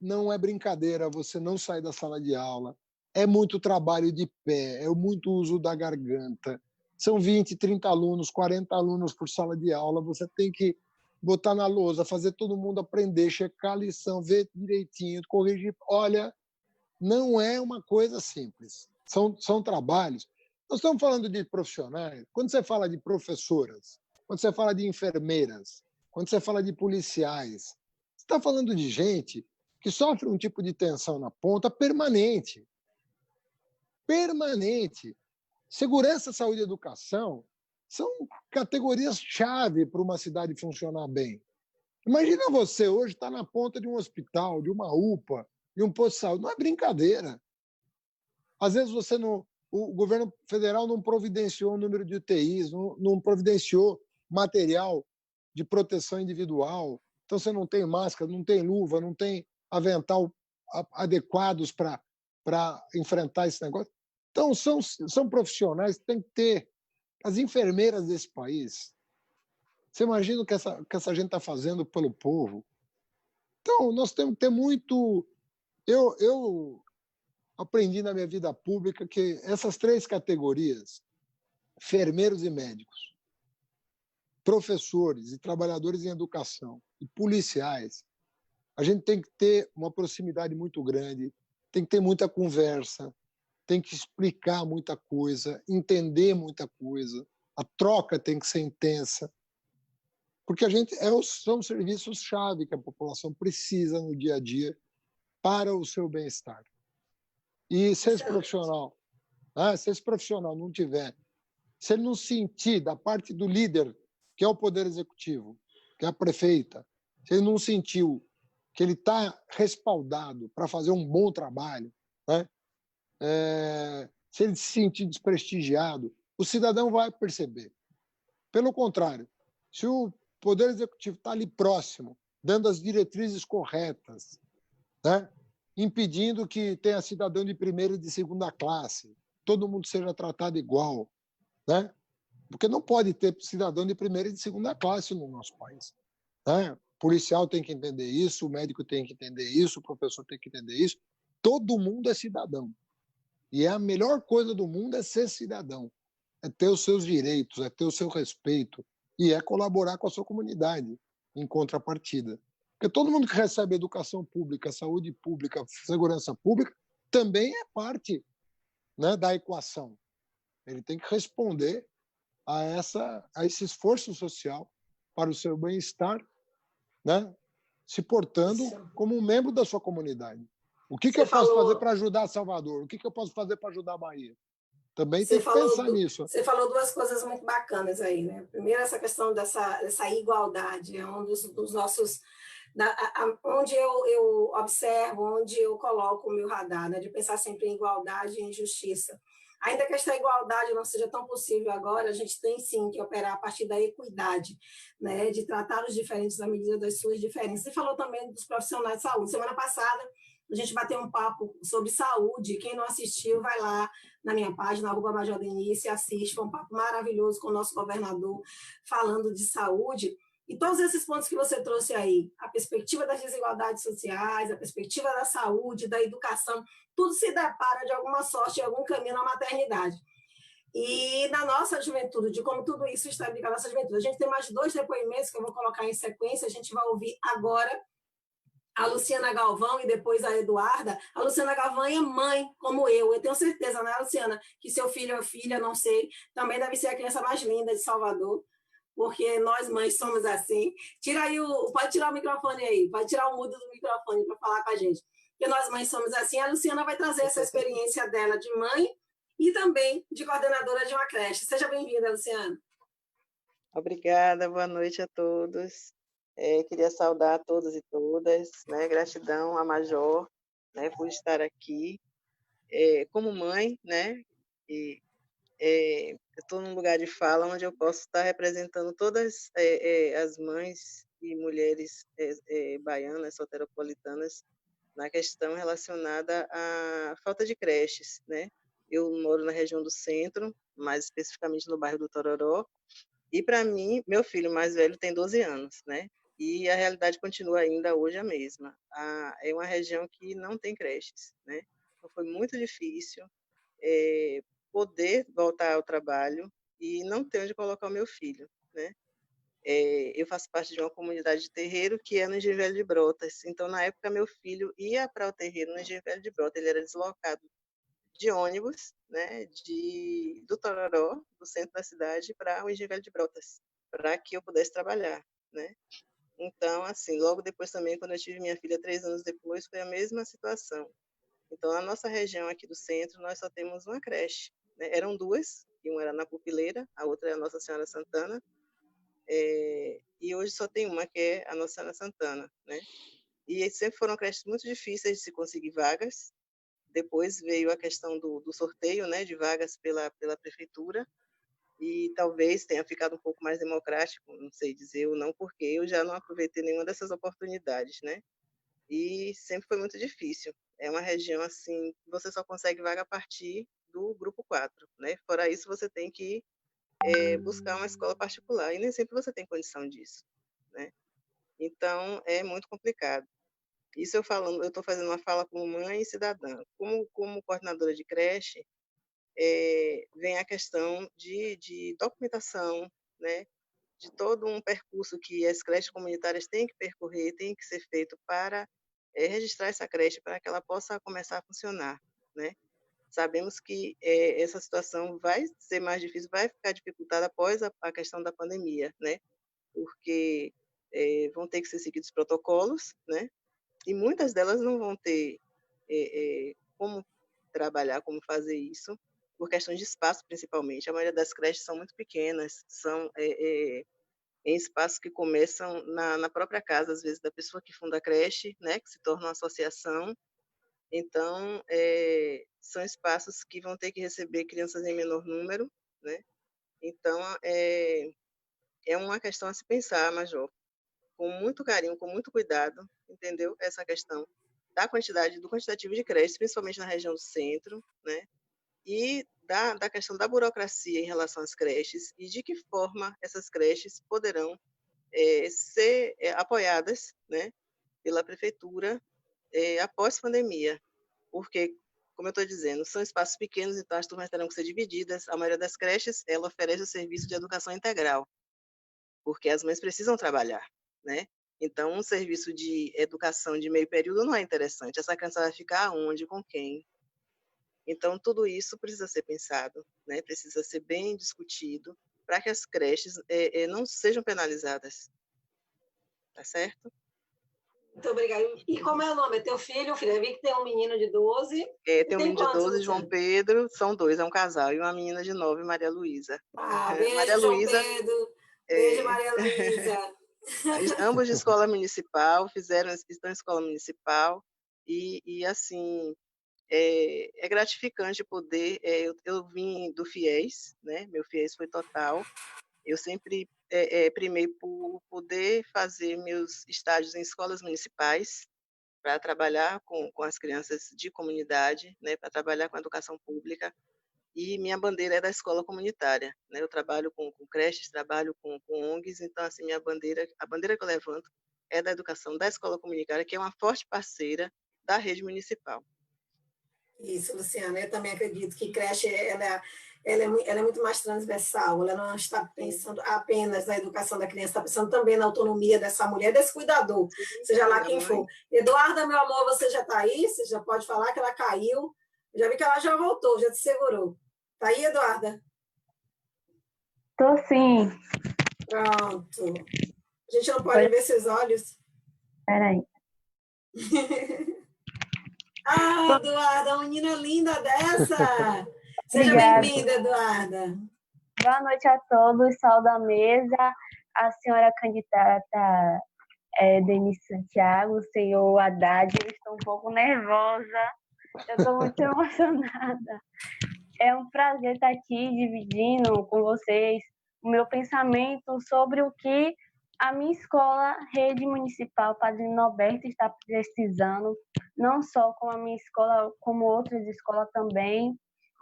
não é brincadeira, você não sai da sala de aula, é muito trabalho de pé, é muito uso da garganta, são 20, 30 alunos, 40 alunos por sala de aula, você tem que botar na lousa, fazer todo mundo aprender, checar a lição, ver direitinho, corrigir. Olha, não é uma coisa simples, são trabalhos. Nós estamos falando de profissionais. Quando você fala de professoras, quando você fala de enfermeiras, quando você fala de policiais, você está falando de gente que sofre um tipo de tensão na ponta permanente. Permanente. Segurança, saúde e educação são categorias-chave para uma cidade funcionar bem. Imagina você hoje estar na ponta de um hospital, de uma UPA, de um posto de saúde. Não é brincadeira. Às vezes o governo federal não providenciou o número de UTIs, não providenciou material de proteção individual. Então, você não tem máscara, não tem luva, não tem avental adequados para enfrentar esse negócio. Então, são profissionais que têm que ter. As enfermeiras desse país, você imagina o que essa gente está fazendo pelo povo? Então, nós temos que ter muito... Eu aprendi na minha vida pública que essas 3 categorias, enfermeiros e médicos, professores e trabalhadores em educação e policiais, a gente tem que ter uma proximidade muito grande, tem que ter muita conversa, tem que explicar muita coisa, entender muita coisa, a troca tem que ser intensa, porque são serviços-chave que a população precisa no dia a dia para o seu bem-estar. E se esse profissional não tiver, se ele não sentir da parte do líder, que é o Poder Executivo, que é a prefeita, se ele não sentiu que ele está respaldado para fazer um bom trabalho, né? Se ele se sentir desprestigiado, o cidadão vai perceber. Pelo contrário, se o Poder Executivo está ali próximo, dando as diretrizes corretas, né? Impedindo que tenha cidadão de primeira e de segunda classe, todo mundo seja tratado igual, né? Porque não pode ter cidadão de primeira e de segunda classe no nosso país, né? O policial tem que entender isso, o médico tem que entender isso, o professor tem que entender isso. Todo mundo é cidadão. E a melhor coisa do mundo é ser cidadão, é ter os seus direitos, é ter o seu respeito e é colaborar com a sua comunidade em contrapartida. Porque todo mundo que recebe educação pública, saúde pública, segurança pública, também é parte, né, da equação. Ele tem que responder a esse esforço social para o seu bem-estar, né, se portando como um membro da sua comunidade. O que eu posso fazer para ajudar Salvador? O que eu posso fazer para ajudar a Bahia? Também tem que pensar nisso. Você falou 2 coisas muito bacanas aí, né? Primeiro, essa questão dessa igualdade, é um dos nossos... onde eu observo, onde eu coloco o meu radar, né? De pensar sempre em igualdade e em justiça. Ainda que esta igualdade não seja tão possível agora, a gente tem sim que operar a partir da equidade, né? De tratar os diferentes à medida das suas diferenças. Você falou também dos profissionais de saúde. Semana passada, a gente bateu um papo sobre saúde. Quem não assistiu, vai lá na minha página, @majordenice, assiste. Foi um papo maravilhoso com o nosso governador, falando de saúde. E todos esses pontos que você trouxe aí, a perspectiva das desigualdades sociais, a perspectiva da saúde, da educação, tudo se depara de alguma sorte, de algum caminho na maternidade. E na nossa juventude, de como tudo isso está ligado à nossa juventude. A gente tem mais 2 depoimentos que eu vou colocar em sequência, a gente vai ouvir agora a Luciana Galvão e depois a Eduarda. A Luciana Galvão é mãe, como eu. Eu tenho certeza, né, Luciana, que seu filho ou filha, não sei, também deve ser a criança mais linda de Salvador, porque nós mães somos assim. Pode tirar o microfone aí, pode tirar o mudo do microfone para falar com a gente. Porque nós mães somos assim. A Luciana vai trazer essa experiência dela de mãe e também de coordenadora de uma creche. Seja bem-vinda, Luciana. Obrigada, boa noite a todos. Queria saudar a todos e todas, né? Gratidão à Major, né, por estar aqui. Como mãe, né? E eu estou num lugar de fala onde eu posso estar representando todas as mães e mulheres baianas, soteropolitanas, na questão relacionada à falta de creches, né? Eu moro na região do centro, mais especificamente no bairro do Tororó, e para mim, meu filho mais velho tem 12 anos, né? E a realidade continua ainda hoje a mesma. É uma região que não tem creches, né? Então foi muito difícil poder voltar ao trabalho e não ter onde colocar o meu filho, né? Eu faço parte de uma comunidade de terreiro que é no Engenho Velho de Brotas. Então, na época, meu filho ia para o terreiro no Engenho Velho de Brotas. Ele era deslocado de ônibus, né, do Tororó, do centro da cidade, para o Engenho Velho de Brotas, para que eu pudesse trabalhar, né? Então, assim, logo depois também, quando eu tive minha filha, 3 anos depois, foi a mesma situação. Então, na nossa região aqui do centro, nós só temos uma creche, né? Eram 2, e uma era na Pupileira, a outra é a Nossa Senhora Santana, e hoje só tem uma, que é a Nossa Senhora Santana, né? E sempre foram creches muito difíceis de se conseguir vagas. Depois veio a questão do sorteio, né, de vagas pela prefeitura, e talvez tenha ficado um pouco mais democrático, não sei dizer ou não, porque eu já não aproveitei nenhuma dessas oportunidades, né? E sempre foi muito difícil. É uma região assim, que você só consegue vaga a partir do grupo 4, né? Fora isso, você tem que buscar uma escola particular, e nem sempre você tem condição disso, né? Então, é muito complicado. Isso eu estou fazendo uma fala como mãe e cidadã. Como coordenadora de creche, vem a questão de documentação, né? De todo um percurso que as creches comunitárias têm que percorrer, tem que ser feito para registrar essa creche, para que ela possa começar a funcionar, né? Sabemos que essa situação vai ser mais difícil, vai ficar dificultada após a questão da pandemia, né? Porque vão ter que ser seguidos protocolos, né? E muitas delas não vão ter como trabalhar, como fazer isso, por questões de espaço, principalmente. A maioria das creches são muito pequenas, são em espaços que começam na própria casa, às vezes, da pessoa que funda a creche, né, que se torna uma associação. Então, são espaços que vão ter que receber crianças em menor número, né? Então, é uma questão a se pensar, Major, com muito carinho, com muito cuidado, entendeu? Essa questão do quantitativo de creches, principalmente na região do centro, né? E da questão da burocracia em relação às creches e de que forma essas creches poderão ser apoiadas, né, pela prefeitura após pandemia, porque, como eu estou dizendo, são espaços pequenos, então as turmas terão que ser divididas. A maioria das creches, ela oferece o serviço de educação integral, porque as mães precisam trabalhar, né? Então, um serviço de educação de meio período não é interessante. Essa criança vai ficar onde, com quem? Então, tudo isso precisa ser pensado, né? Precisa ser bem discutido para que as creches não sejam penalizadas. Tá certo? Muito obrigada. E como é o nome? É teu filho? Eu vi que tem um menino de 12. Tem um menino de 12, João Pedro, são dois, é um casal, e uma menina de 9, Maria Luísa. Beijo, Maria João Luísa, Pedro. Beijo, Maria Luísa. Ambos de escola municipal, estão em escola municipal, e assim, é gratificante poder, eu vim do FIES, né? Meu FIES foi total, eu sempre primei por poder fazer meus estágios em escolas municipais, para trabalhar com as crianças de comunidade, né? Para trabalhar com a educação pública, e minha bandeira é da escola comunitária, né? Eu trabalho com creches, trabalho com ONGs, então, assim, a bandeira que eu levanto é da educação da escola comunitária, que é uma forte parceira da rede municipal. Isso, Luciana, eu também acredito que creche ela é muito mais transversal, ela não está pensando apenas na educação da criança, está pensando também na autonomia dessa mulher, desse cuidador, seja lá quem for. Eduarda, meu amor, você já está aí? Você já pode falar que ela caiu? Já vi que ela já voltou, já te segurou. Está aí, Eduarda? Tô sim. Pronto. A gente não pode ver seus olhos? Peraí. Eduarda, uma menina linda dessa! Seja bem-vinda, Eduarda. Boa noite a todos, saúde à mesa, a senhora candidata Denise Santiago, o senhor Haddad. Eu estou um pouco nervosa, eu estou muito emocionada. É um prazer estar aqui dividindo com vocês o meu pensamento sobre o que a minha escola, Rede Municipal Padre Norberto, está precisando, não só com a minha escola, como outras escolas também,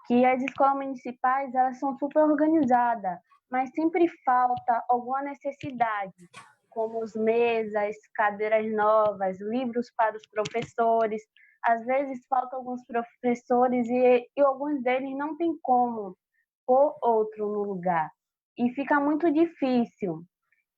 que as escolas municipais elas são super organizadas, mas sempre falta alguma necessidade, como as mesas, cadeiras novas, livros para os professores. Às vezes faltam alguns professores e alguns deles não tem como pôr outro no lugar. E fica muito difícil.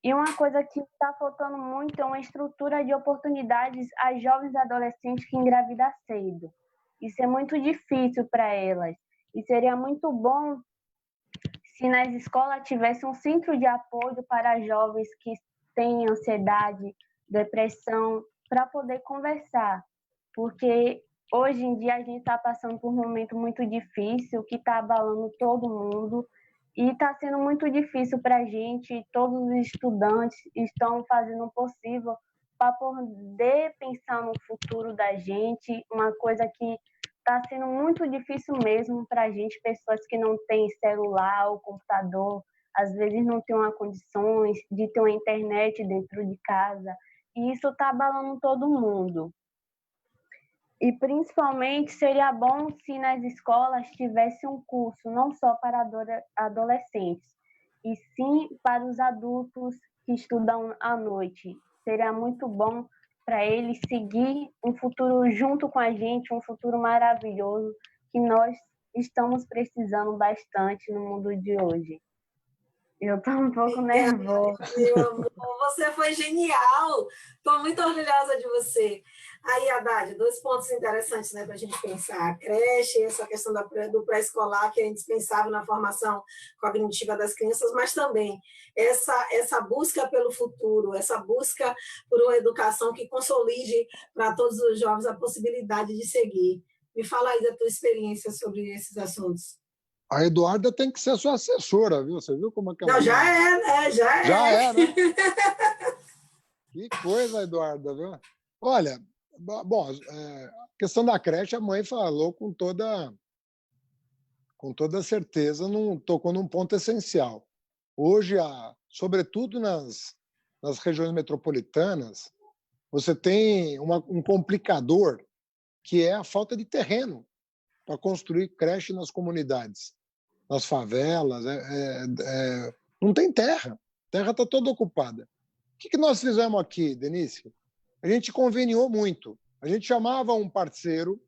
E uma coisa que está faltando muito é uma estrutura de oportunidades às jovens e adolescentes que engravidam cedo. Isso é muito difícil para elas. E seria muito bom se nas escolas tivesse um centro de apoio para jovens que têm ansiedade, depressão, para poder conversar. Porque hoje em dia a gente está passando por um momento muito difícil, que está abalando todo mundo, e está sendo muito difícil para a gente. Todos os estudantes estão fazendo o possível para poder pensar no futuro da gente, uma coisa que está sendo muito difícil mesmo para a gente, pessoas que não têm celular ou computador, às vezes não têm uma condições de ter uma internet dentro de casa, e isso está abalando todo mundo. E, principalmente, seria bom se nas escolas tivesse um curso não só para adolescentes, e sim para os adultos que estudam à noite. Seria muito bom para eles seguir um futuro junto com a gente, um futuro maravilhoso que nós estamos precisando bastante no mundo de hoje. Eu estou um pouco nervosa. Meu amor, você foi genial. Estou muito orgulhosa de você. Aí, Haddad, 2 pontos interessantes, né, para a gente pensar. A creche, essa questão do pré-escolar, que é indispensável na formação cognitiva das crianças, mas também essa busca pelo futuro, essa busca por uma educação que consolide para todos os jovens a possibilidade de seguir. Me fala aí da tua experiência sobre esses assuntos. A Eduarda tem que ser sua assessora, viu? Você viu como é que ela... Não, já é, né? Já é, né? Que coisa, Eduarda, viu? Olha, bom, a questão da creche, a mãe falou com toda certeza, tocou num ponto essencial. Hoje, sobretudo nas regiões metropolitanas, você tem um complicador, que é a falta de terreno para construir creche nas comunidades, nas favelas. Não tem terra. A terra está toda ocupada. O que nós fizemos aqui, Denise? A gente conveniou muito. A gente chamava um parceiro,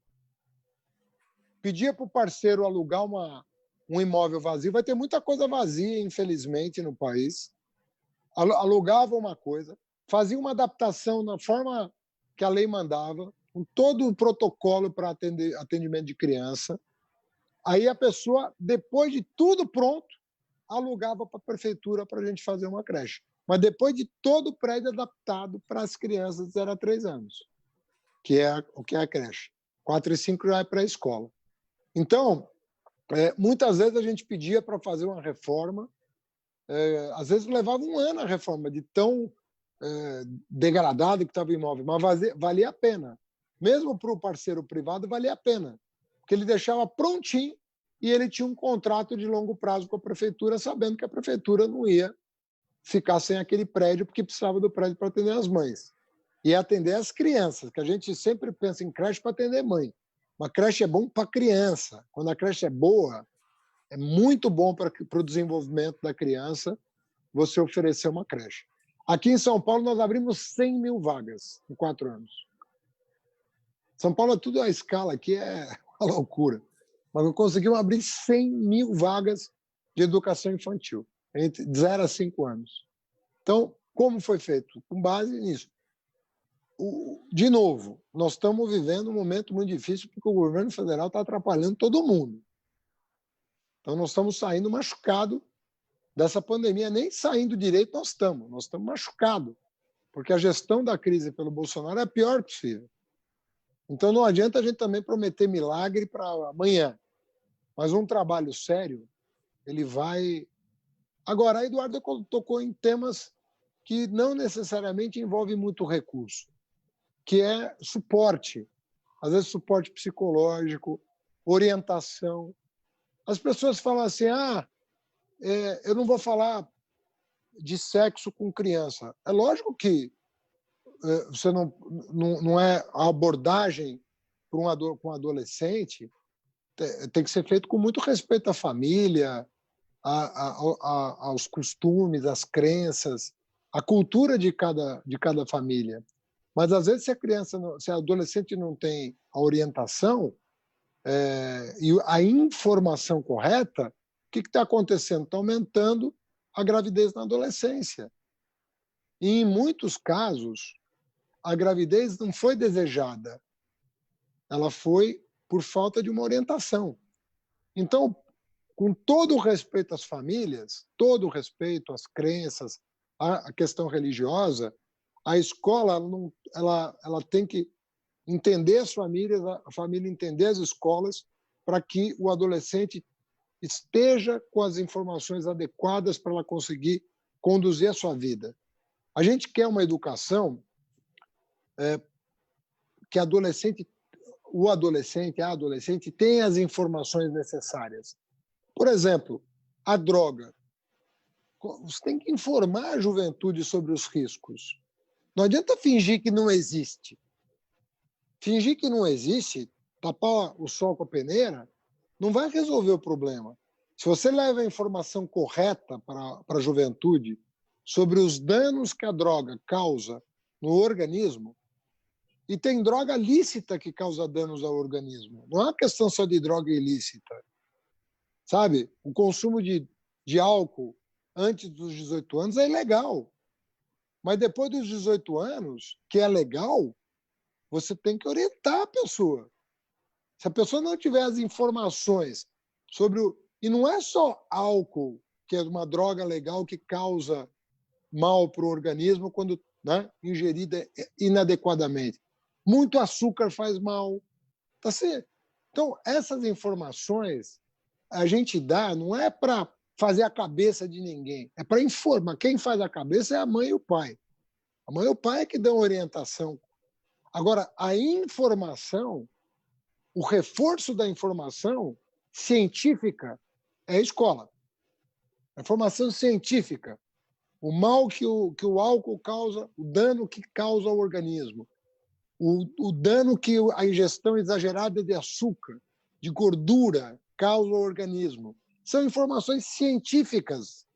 pedia para o parceiro alugar um imóvel vazio. Vai ter muita coisa vazia, infelizmente, no país. Alugava uma coisa, fazia uma adaptação na forma que a lei mandava, com todo o protocolo para atendimento de criança. Aí a pessoa, depois de tudo pronto, alugava para a prefeitura para a gente fazer uma creche. Mas depois de todo o prédio adaptado para as crianças de 0 a 3 anos, que é o que é a creche. 4 e 5 já é pré-escola. Então, muitas vezes a gente pedia para fazer uma reforma, às vezes levava 1 ano a reforma, de tão degradado que estava o imóvel, mas valia a pena. Mesmo para o parceiro privado, valia a pena, porque ele deixava prontinho e ele tinha um contrato de longo prazo com a prefeitura, sabendo que a prefeitura não ia ficar sem aquele prédio, porque precisava do prédio para atender as mães. E atender as crianças, que a gente sempre pensa em creche para atender mãe. Uma creche é bom para criança. Quando a creche é boa, é muito bom para o desenvolvimento da criança você oferecer uma creche. Aqui em São Paulo, nós abrimos 100 mil vagas em 4 anos. São Paulo, tudo a escala aqui é uma loucura. Mas nós conseguimos abrir 100 mil vagas de educação infantil, entre 0 a 5 anos. Então, como foi feito? Com base nisso. De novo, nós estamos vivendo um momento muito difícil porque o governo federal está atrapalhando todo mundo. Então, nós estamos saindo machucados dessa pandemia. Nem saindo direito nós estamos machucados, porque a gestão da crise pelo Bolsonaro é a pior possível. Então, não adianta a gente também prometer milagre para amanhã. Mas um trabalho sério, ele vai... Agora, a Eduarda tocou em temas que não necessariamente envolvem muito recurso, que é suporte. Às vezes, suporte psicológico, orientação. As pessoas falam assim, eu não vou falar de sexo com criança. É lógico que você não é a abordagem para um adolescente, tem que ser feito com muito respeito à família, aos costumes, às crenças, à cultura de cada família. Mas, às vezes, se a adolescente não tem a orientação e a informação correta, o que está acontecendo? Está aumentando a gravidez na adolescência. E, em muitos casos, a gravidez não foi desejada, ela foi por falta de uma orientação. Então, com todo o respeito às famílias, todo o respeito às crenças, à questão religiosa, a escola ela tem que entender as famílias, a família entender as escolas, para que o adolescente esteja com as informações adequadas para ela conseguir conduzir a sua vida. A gente quer uma educação que a adolescente tenha as informações necessárias. Por exemplo, a droga. Você tem que informar a juventude sobre os riscos. Não adianta fingir que não existe. Fingir que não existe, tapar o sol com a peneira, não vai resolver o problema. Se você leva a informação correta para a juventude sobre os danos que a droga causa no organismo, e tem droga lícita que causa danos ao organismo, não é uma questão só de droga ilícita. Sabe? O consumo de álcool antes dos 18 anos é ilegal. Mas depois dos 18 anos, que é legal, você tem que orientar a pessoa. Se a pessoa não tiver as informações sobre o... E não é só álcool, que é uma droga legal que causa mal para o organismo quando, né, ingerida inadequadamente. Muito açúcar faz mal. Tá certo? Então, essas informações a gente dá não é para fazer a cabeça de ninguém, é para informar. Quem faz a cabeça é a mãe e o pai. A mãe e o pai é que dão orientação. Agora, a informação, o reforço da informação científica é a escola. A informação científica, o mal que o álcool causa, o dano que causa ao organismo, o dano que a ingestão exagerada de açúcar, de gordura, causa ao organismo. São informações científicas.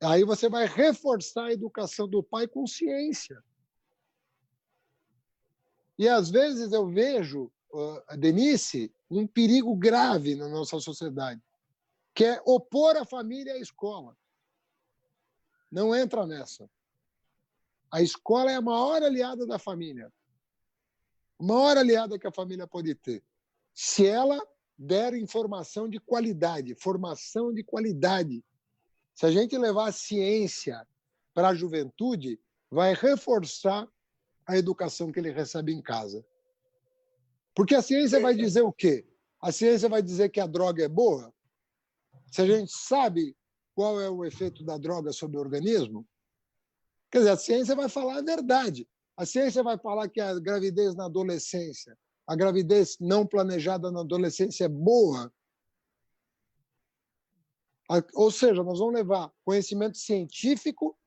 Aí você vai reforçar a educação do pai com ciência. E, às vezes, eu vejo, Denise, um perigo grave na nossa sociedade, que é opor a família à escola. Não entra nessa. A escola é a maior aliada da família. A maior aliada que a família pode ter. Se ela der informação de qualidade, formação de qualidade. Se a gente levar a ciência para a juventude, vai reforçar a educação que ele recebe em casa. Porque a ciência vai dizer o quê? A ciência vai dizer que a droga é boa? Se a gente sabe qual é o efeito da droga sobre o organismo, quer dizer, a ciência vai falar a verdade. A ciência vai falar que a gravidez na adolescência, a gravidez não planejada na adolescência é boa. Ou seja, nós vamos levar conhecimento científico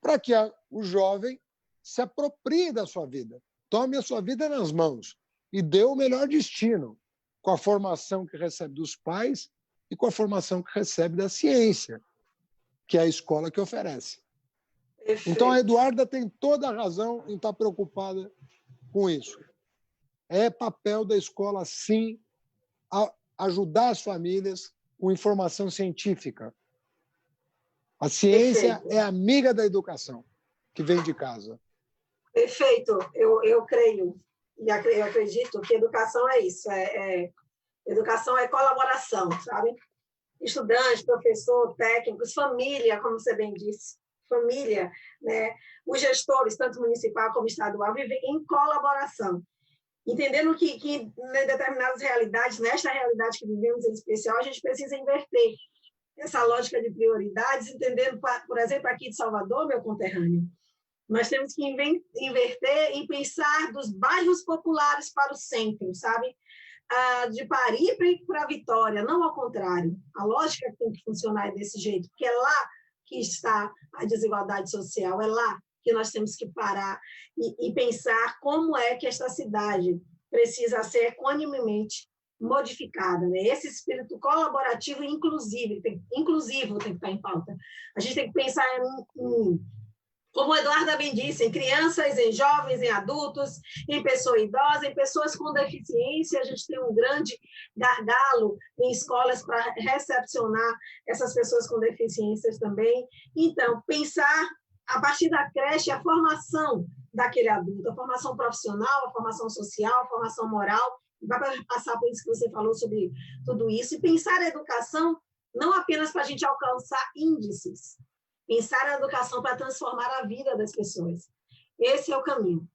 para que o jovem se aproprie da sua vida, tome a sua vida nas mãos e dê o melhor destino com a formação que recebe dos pais e com a formação que recebe da ciência, que é a escola que oferece. Perfeito. Então, a Eduarda tem toda a razão em estar preocupada com isso. É papel da escola, sim, ajudar as famílias com informação científica. A ciência é amiga da educação, que vem de casa. Perfeito. Eu creio e eu acredito que educação é isso. Educação é colaboração, sabe? Estudante, professor, técnicos, família, como você bem disse. Família, né? Os gestores, tanto municipal como estadual, vivem em colaboração. Entendendo que em determinadas realidades, nesta realidade que vivemos em especial, a gente precisa inverter essa lógica de prioridades, entendendo, por exemplo, aqui de Salvador, meu conterrâneo, nós temos que inverter e pensar dos bairros populares para o centro, sabe? De Paris para Vitória, não ao contrário. A lógica tem que funcionar desse jeito, porque é lá que está a desigualdade social, é lá que nós temos que parar e pensar como é que esta cidade precisa ser equanimemente modificada, né? Esse espírito colaborativo e inclusivo tem que estar em pauta. A gente tem que pensar como a Eduarda bem disse, em crianças, em jovens, em adultos, em pessoa idosa, em pessoas com deficiência. A gente tem um grande gargalo em escolas para recepcionar essas pessoas com deficiências também. Então, pensar a partir da creche a formação daquele adulto, a formação profissional, a formação social, a formação moral, vai passar por isso que você falou sobre tudo isso, e pensar a educação não apenas para a gente alcançar índices, pensar a educação para transformar a vida das pessoas. Esse é o caminho.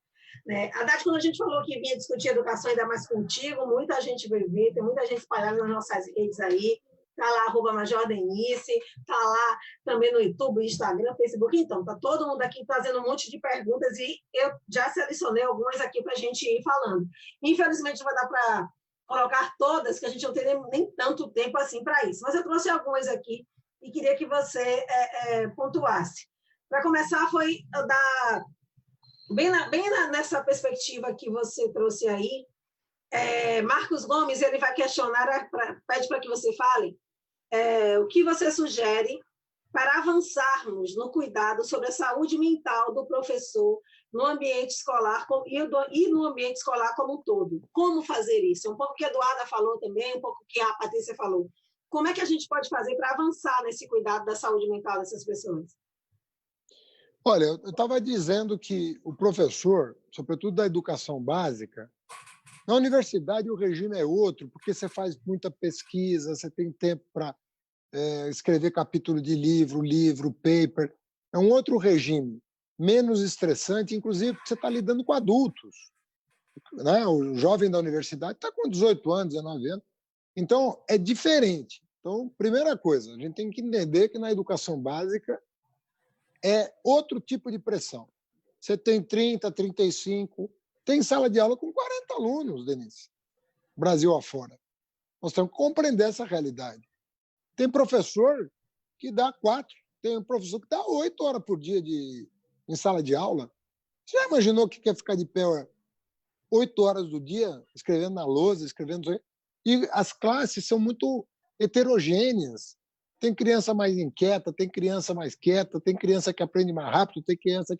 Né? Haddad, quando a gente falou que vinha discutir educação ainda mais contigo, muita gente veio ver, tem muita gente espalhada nas nossas redes aí, está lá, @MajorDenice, está lá também no YouTube, Instagram, Facebook. Então, está todo mundo aqui fazendo um monte de perguntas e eu já selecionei algumas aqui para a gente ir falando. Infelizmente, não vai dar para colocar todas, que a gente não tem nem tanto tempo assim para isso, mas eu trouxe algumas aqui e queria que você pontuasse. Para começar, foi nessa perspectiva que você trouxe aí, Marcos Gomes ele vai questionar, pede para que você fale o que você sugere para avançarmos no cuidado sobre a saúde mental do professor no ambiente escolar e no ambiente escolar como um todo. Como fazer isso? Um pouco que a Eduarda falou também, um pouco que a Patrícia falou. Como é que a gente pode fazer para avançar nesse cuidado da saúde mental dessas pessoas? Olha, eu estava dizendo que o professor, sobretudo da educação básica, na universidade o regime é outro, porque você faz muita pesquisa, você tem tempo para escrever capítulo de livro, paper. É um outro regime, menos estressante, inclusive porque você está lidando com adultos. Né? O jovem da universidade está com 18 anos, 19 anos. Então, é diferente. Então, primeira coisa, a gente tem que entender que na educação básica é outro tipo de pressão. Você tem 30, 35, tem sala de aula com 40 alunos, Denise, Brasil afora. Nós temos que compreender essa realidade. Tem professor que dá 4, tem um professor que dá 8 horas por dia em sala de aula. Você já imaginou o que é ficar de pé 8 horas do dia, escrevendo na lousa, escrevendo... E as classes são muito heterogêneas. Tem criança mais inquieta, tem criança mais quieta, tem criança que aprende mais rápido, tem criança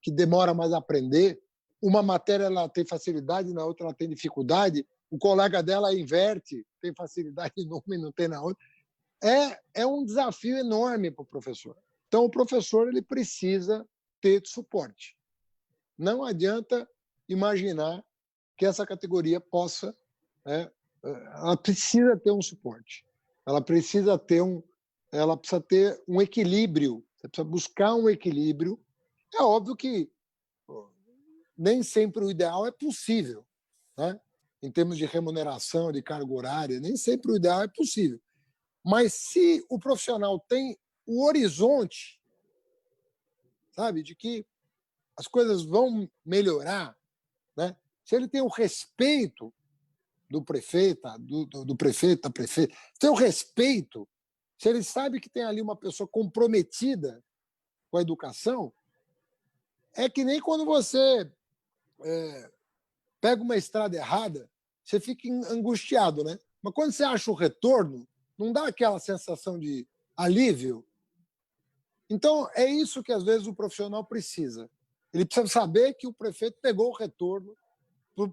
que demora mais a aprender. Uma matéria ela tem facilidade, na outra ela tem dificuldade. O colega dela inverte, tem facilidade numa e não tem na outra. É um desafio enorme para o professor. Então, o professor ele precisa ter suporte. Não adianta imaginar que essa categoria possa... ela precisa ter um suporte. Ela precisa ter um equilíbrio. Você precisa buscar um equilíbrio. É óbvio que nem sempre o ideal é possível, né? Em termos de remuneração, de carga horária, nem sempre o ideal é possível. Mas se o profissional tem o horizonte, sabe, de que as coisas vão melhorar, né? Se ele tem o respeito do prefeito, da prefeita, se tem o respeito, se ele sabe que tem ali uma pessoa comprometida com a educação, é que nem quando você pega uma estrada errada, você fica angustiado, né? Mas quando você acha o retorno, não dá aquela sensação de alívio? Então, é isso que, às vezes, o profissional precisa. Ele precisa saber que o prefeito pegou o retorno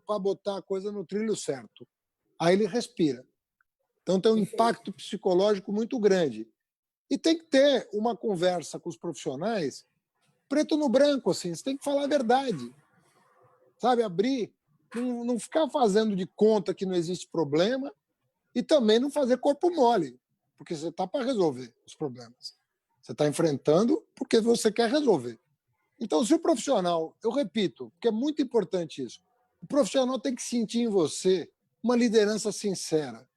para botar a coisa no trilho certo. Aí ele respira. Então, tem um impacto psicológico muito grande. E tem que ter uma conversa com os profissionais preto no branco, assim. Você tem que falar a verdade. Sabe? Abrir, não ficar fazendo de conta que não existe problema e também não fazer corpo mole, porque você está para resolver os problemas. Você está enfrentando porque você quer resolver. Então, se o profissional, eu repito, porque é muito importante isso, o profissional tem que sentir em você uma liderança sincera,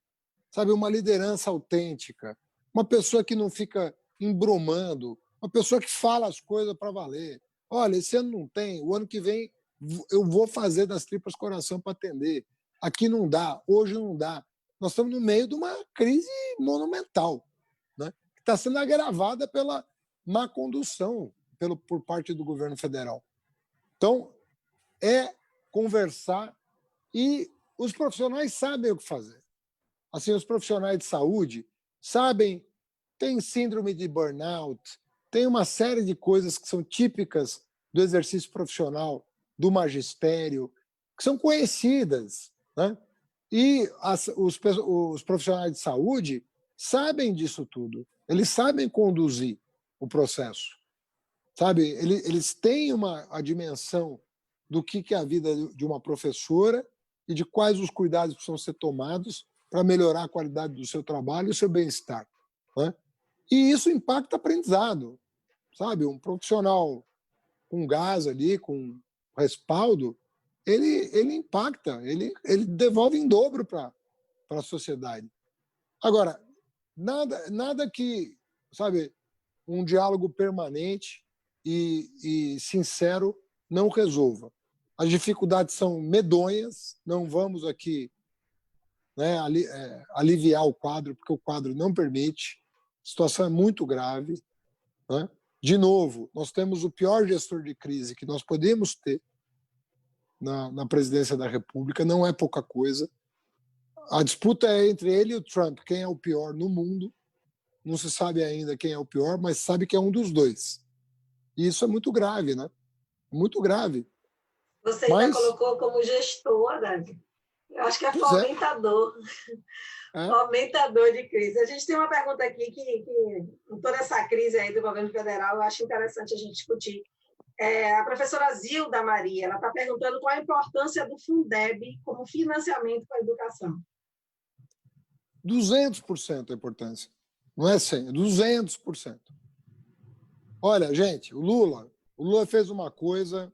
sabe? Uma liderança autêntica, uma pessoa que não fica embromando, uma pessoa que fala as coisas para valer. Olha, esse ano não tem, o ano que vem eu vou fazer das tripas coração para atender. Aqui não dá, hoje não dá. Nós estamos no meio de uma crise monumental, né? Que está sendo agravada pela má condução por parte do governo federal. Então, é conversar e os profissionais sabem o que fazer. Assim, os profissionais de saúde sabem, tem síndrome de burnout, tem uma série de coisas que são típicas do exercício profissional, do magistério, que são conhecidas, né? E os profissionais de saúde sabem disso tudo. Eles sabem conduzir o processo. Sabe? Eles têm a dimensão do que é a vida de uma professora e de quais os cuidados precisam ser tomados para melhorar a qualidade do seu trabalho e o seu bem-estar, né? E isso impacta aprendizado. Sabe? Um profissional com gás ali, com respaldo, ele impacta, ele devolve em dobro para a sociedade. Agora, nada que, sabe, um diálogo permanente e sincero não resolva. As dificuldades são medonhas, não vamos aqui, né, aliviar o quadro, porque o quadro não permite, a situação é muito grave, né? De novo, nós temos o pior gestor de crise que nós podemos ter na presidência da República, não é pouca coisa. A disputa é entre ele e o Trump, quem é o pior no mundo. Não se sabe ainda quem é o pior, mas sabe que é um dos dois. E isso é muito grave, né? Muito grave. Você ainda colocou como gestor, Haddad. Eu acho que é fomentador. Fomentador de crise. A gente tem uma pergunta aqui que com toda essa crise aí do governo federal, eu acho interessante a gente discutir. A professora Zilda Maria, ela está perguntando qual a importância do Fundeb como financiamento para a educação. 200% a importância. Não é 100%, é 200%. Olha, gente, o Lula fez uma coisa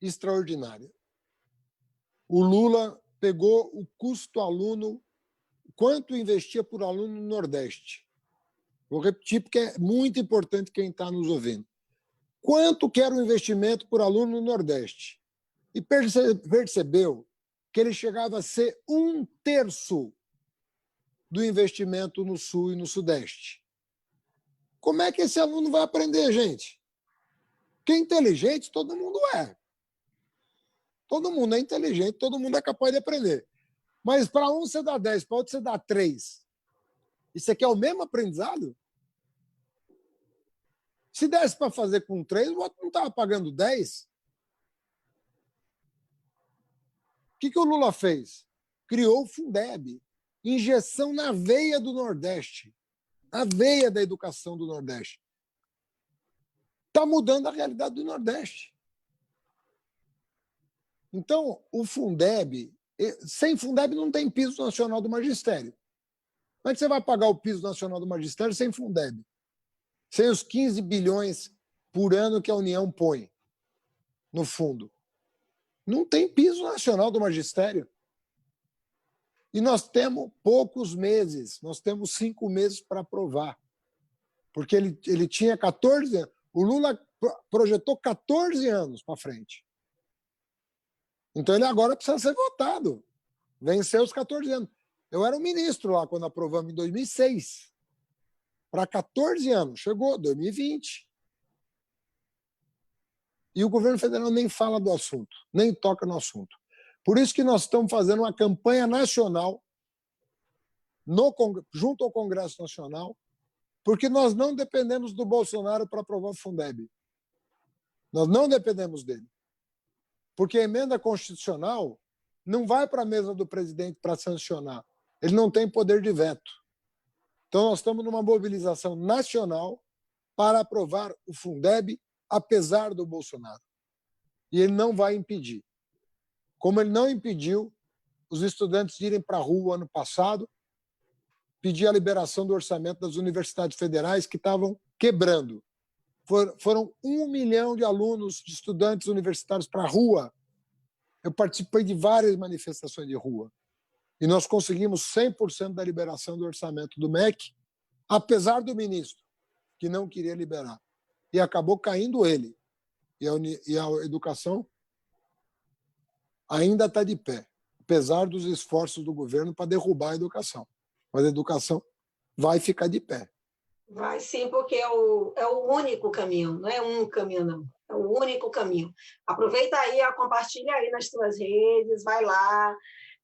extraordinária. O Lula pegou o custo aluno, quanto investia por aluno no Nordeste. Vou repetir, porque é muito importante quem está nos ouvindo. Quanto que era o investimento por aluno no Nordeste? E percebeu que ele chegava a ser 1/3 do investimento no Sul e no Sudeste. Como é que esse aluno vai aprender, gente? Porque inteligente todo mundo é. Todo mundo é inteligente, todo mundo é capaz de aprender. Mas para um você dá 10, para outro você dá 3. Isso aqui é o mesmo aprendizado? Se desse para fazer com 3, o outro não estava pagando 10. O que o Lula fez? Criou o Fundeb, injeção na veia do Nordeste, na veia da educação do Nordeste. Está mudando a realidade do Nordeste. Então, o Fundeb, sem Fundeb não tem piso nacional do magistério. Como é que você vai pagar o piso nacional do magistério sem Fundeb? Sem os 15 bilhões por ano que a União põe no fundo. Não tem piso nacional do magistério. E nós temos poucos meses, nós temos 5 meses para aprovar. Porque ele tinha 14 anos. O Lula projetou 14 anos para frente. Então ele agora precisa ser votado. Venceu os 14 anos. Eu era um ministro lá quando aprovamos em 2006. Para 14 anos. Chegou 2020. E o governo federal nem fala do assunto, nem toca no assunto. Por isso que nós estamos fazendo uma campanha nacional junto ao Congresso Nacional, porque nós não dependemos do Bolsonaro para aprovar o Fundeb. Nós não dependemos dele. Porque a emenda constitucional não vai para a mesa do presidente para sancionar. Ele não tem poder de veto. Então, nós estamos numa mobilização nacional para aprovar o Fundeb, apesar do Bolsonaro. E ele não vai impedir. Como ele não impediu os estudantes de irem para a rua ano passado, pedir a liberação do orçamento das universidades federais que estavam quebrando. Foram 1 milhão de alunos, de estudantes universitários para a rua. Eu participei de várias manifestações de rua. E nós conseguimos 100% da liberação do orçamento do MEC, apesar do ministro, que não queria liberar. E acabou caindo ele. E a educação ainda está de pé, apesar dos esforços do governo para derrubar a educação. Mas a educação vai ficar de pé. Vai sim, porque é o único caminho, não é um caminho, não. É o único caminho. Aproveita aí, compartilha aí nas tuas redes, vai lá,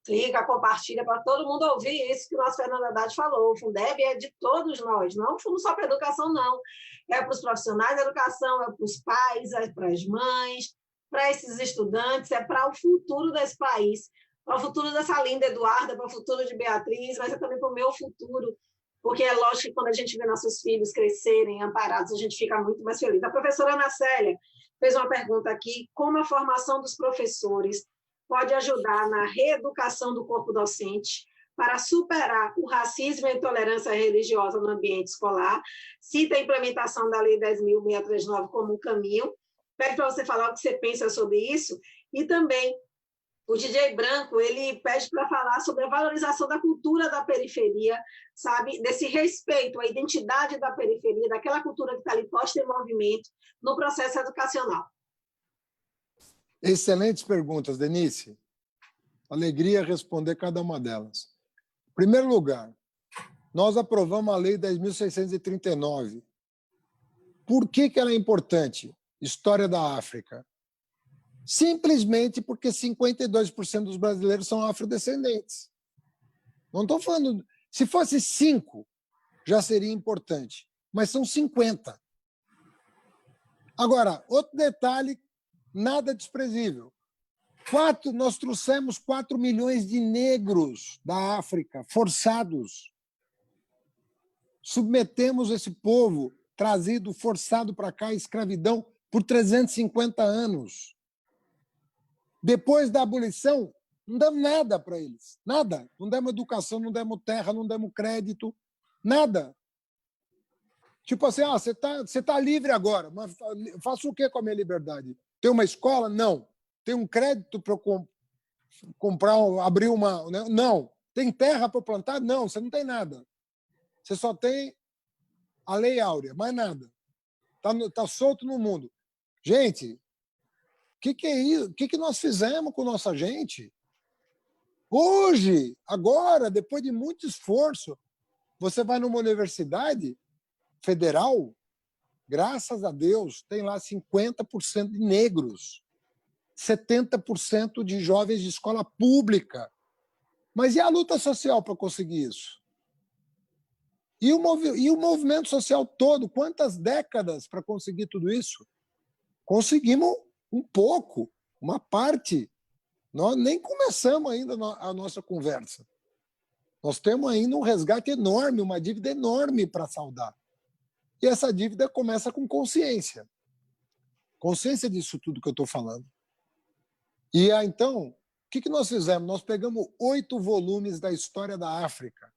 clica, compartilha para todo mundo ouvir isso que o nosso Fernando Haddad falou. O Fundeb é de todos nós, não só para a educação, não. É para os profissionais da educação, é para os pais, é para as mães, para esses estudantes, é para o futuro desse país, para o futuro dessa linda Eduarda, para o futuro de Beatriz, mas é também para o meu futuro, porque é lógico que quando a gente vê nossos filhos crescerem, amparados, a gente fica muito mais feliz. A professora Ana Célia fez uma pergunta aqui, como a formação dos professores pode ajudar na reeducação do corpo docente para superar o racismo e a intolerância religiosa no ambiente escolar, cita a implementação da Lei 10.639 como um caminho. Pede para você falar o que você pensa sobre isso, e também o DJ Branco, ele pede para falar sobre a valorização da cultura da periferia, sabe? Desse respeito à identidade da periferia, daquela cultura que está ali posta em movimento no processo educacional. Excelentes perguntas, Denise. Alegria responder cada uma delas. Em primeiro lugar, nós aprovamos a Lei 10.639, Por que ela é importante? História da África. Simplesmente porque 52% dos brasileiros são afrodescendentes. Não estou falando... Se fosse 5, já seria importante, mas são 50. Agora, outro detalhe, nada desprezível. Nós trouxemos 4 milhões de negros da África, forçados. Submetemos esse povo, trazido, forçado para cá, à escravidão, por 350 anos. Depois da abolição, não demos nada para eles. Nada. Não demos educação, não demos terra, não demos crédito. Nada. Tipo assim, você tá livre agora, mas faço o que com a minha liberdade? Tem uma escola? Não. Tem um crédito para eu comprar, abrir uma... Não. Tem terra para plantar? Não, você não tem nada. Você só tem a Lei Áurea, mais nada. Tá solto no mundo. Gente, o que é isso? O que nós fizemos com nossa gente? Hoje, agora, depois de muito esforço, você vai numa universidade federal, graças a Deus, tem lá 50% de negros, 70% de jovens de escola pública. Mas e a luta social para conseguir isso? E o movimento social todo, quantas décadas para conseguir tudo isso? Conseguimos um pouco, uma parte. Nós nem começamos ainda a nossa conversa. Nós temos ainda um resgate enorme, uma dívida enorme para saldar. E essa dívida começa com consciência. Consciência disso tudo que eu estou falando. E então, o que nós fizemos? Nós pegamos 8 volumes da história da África,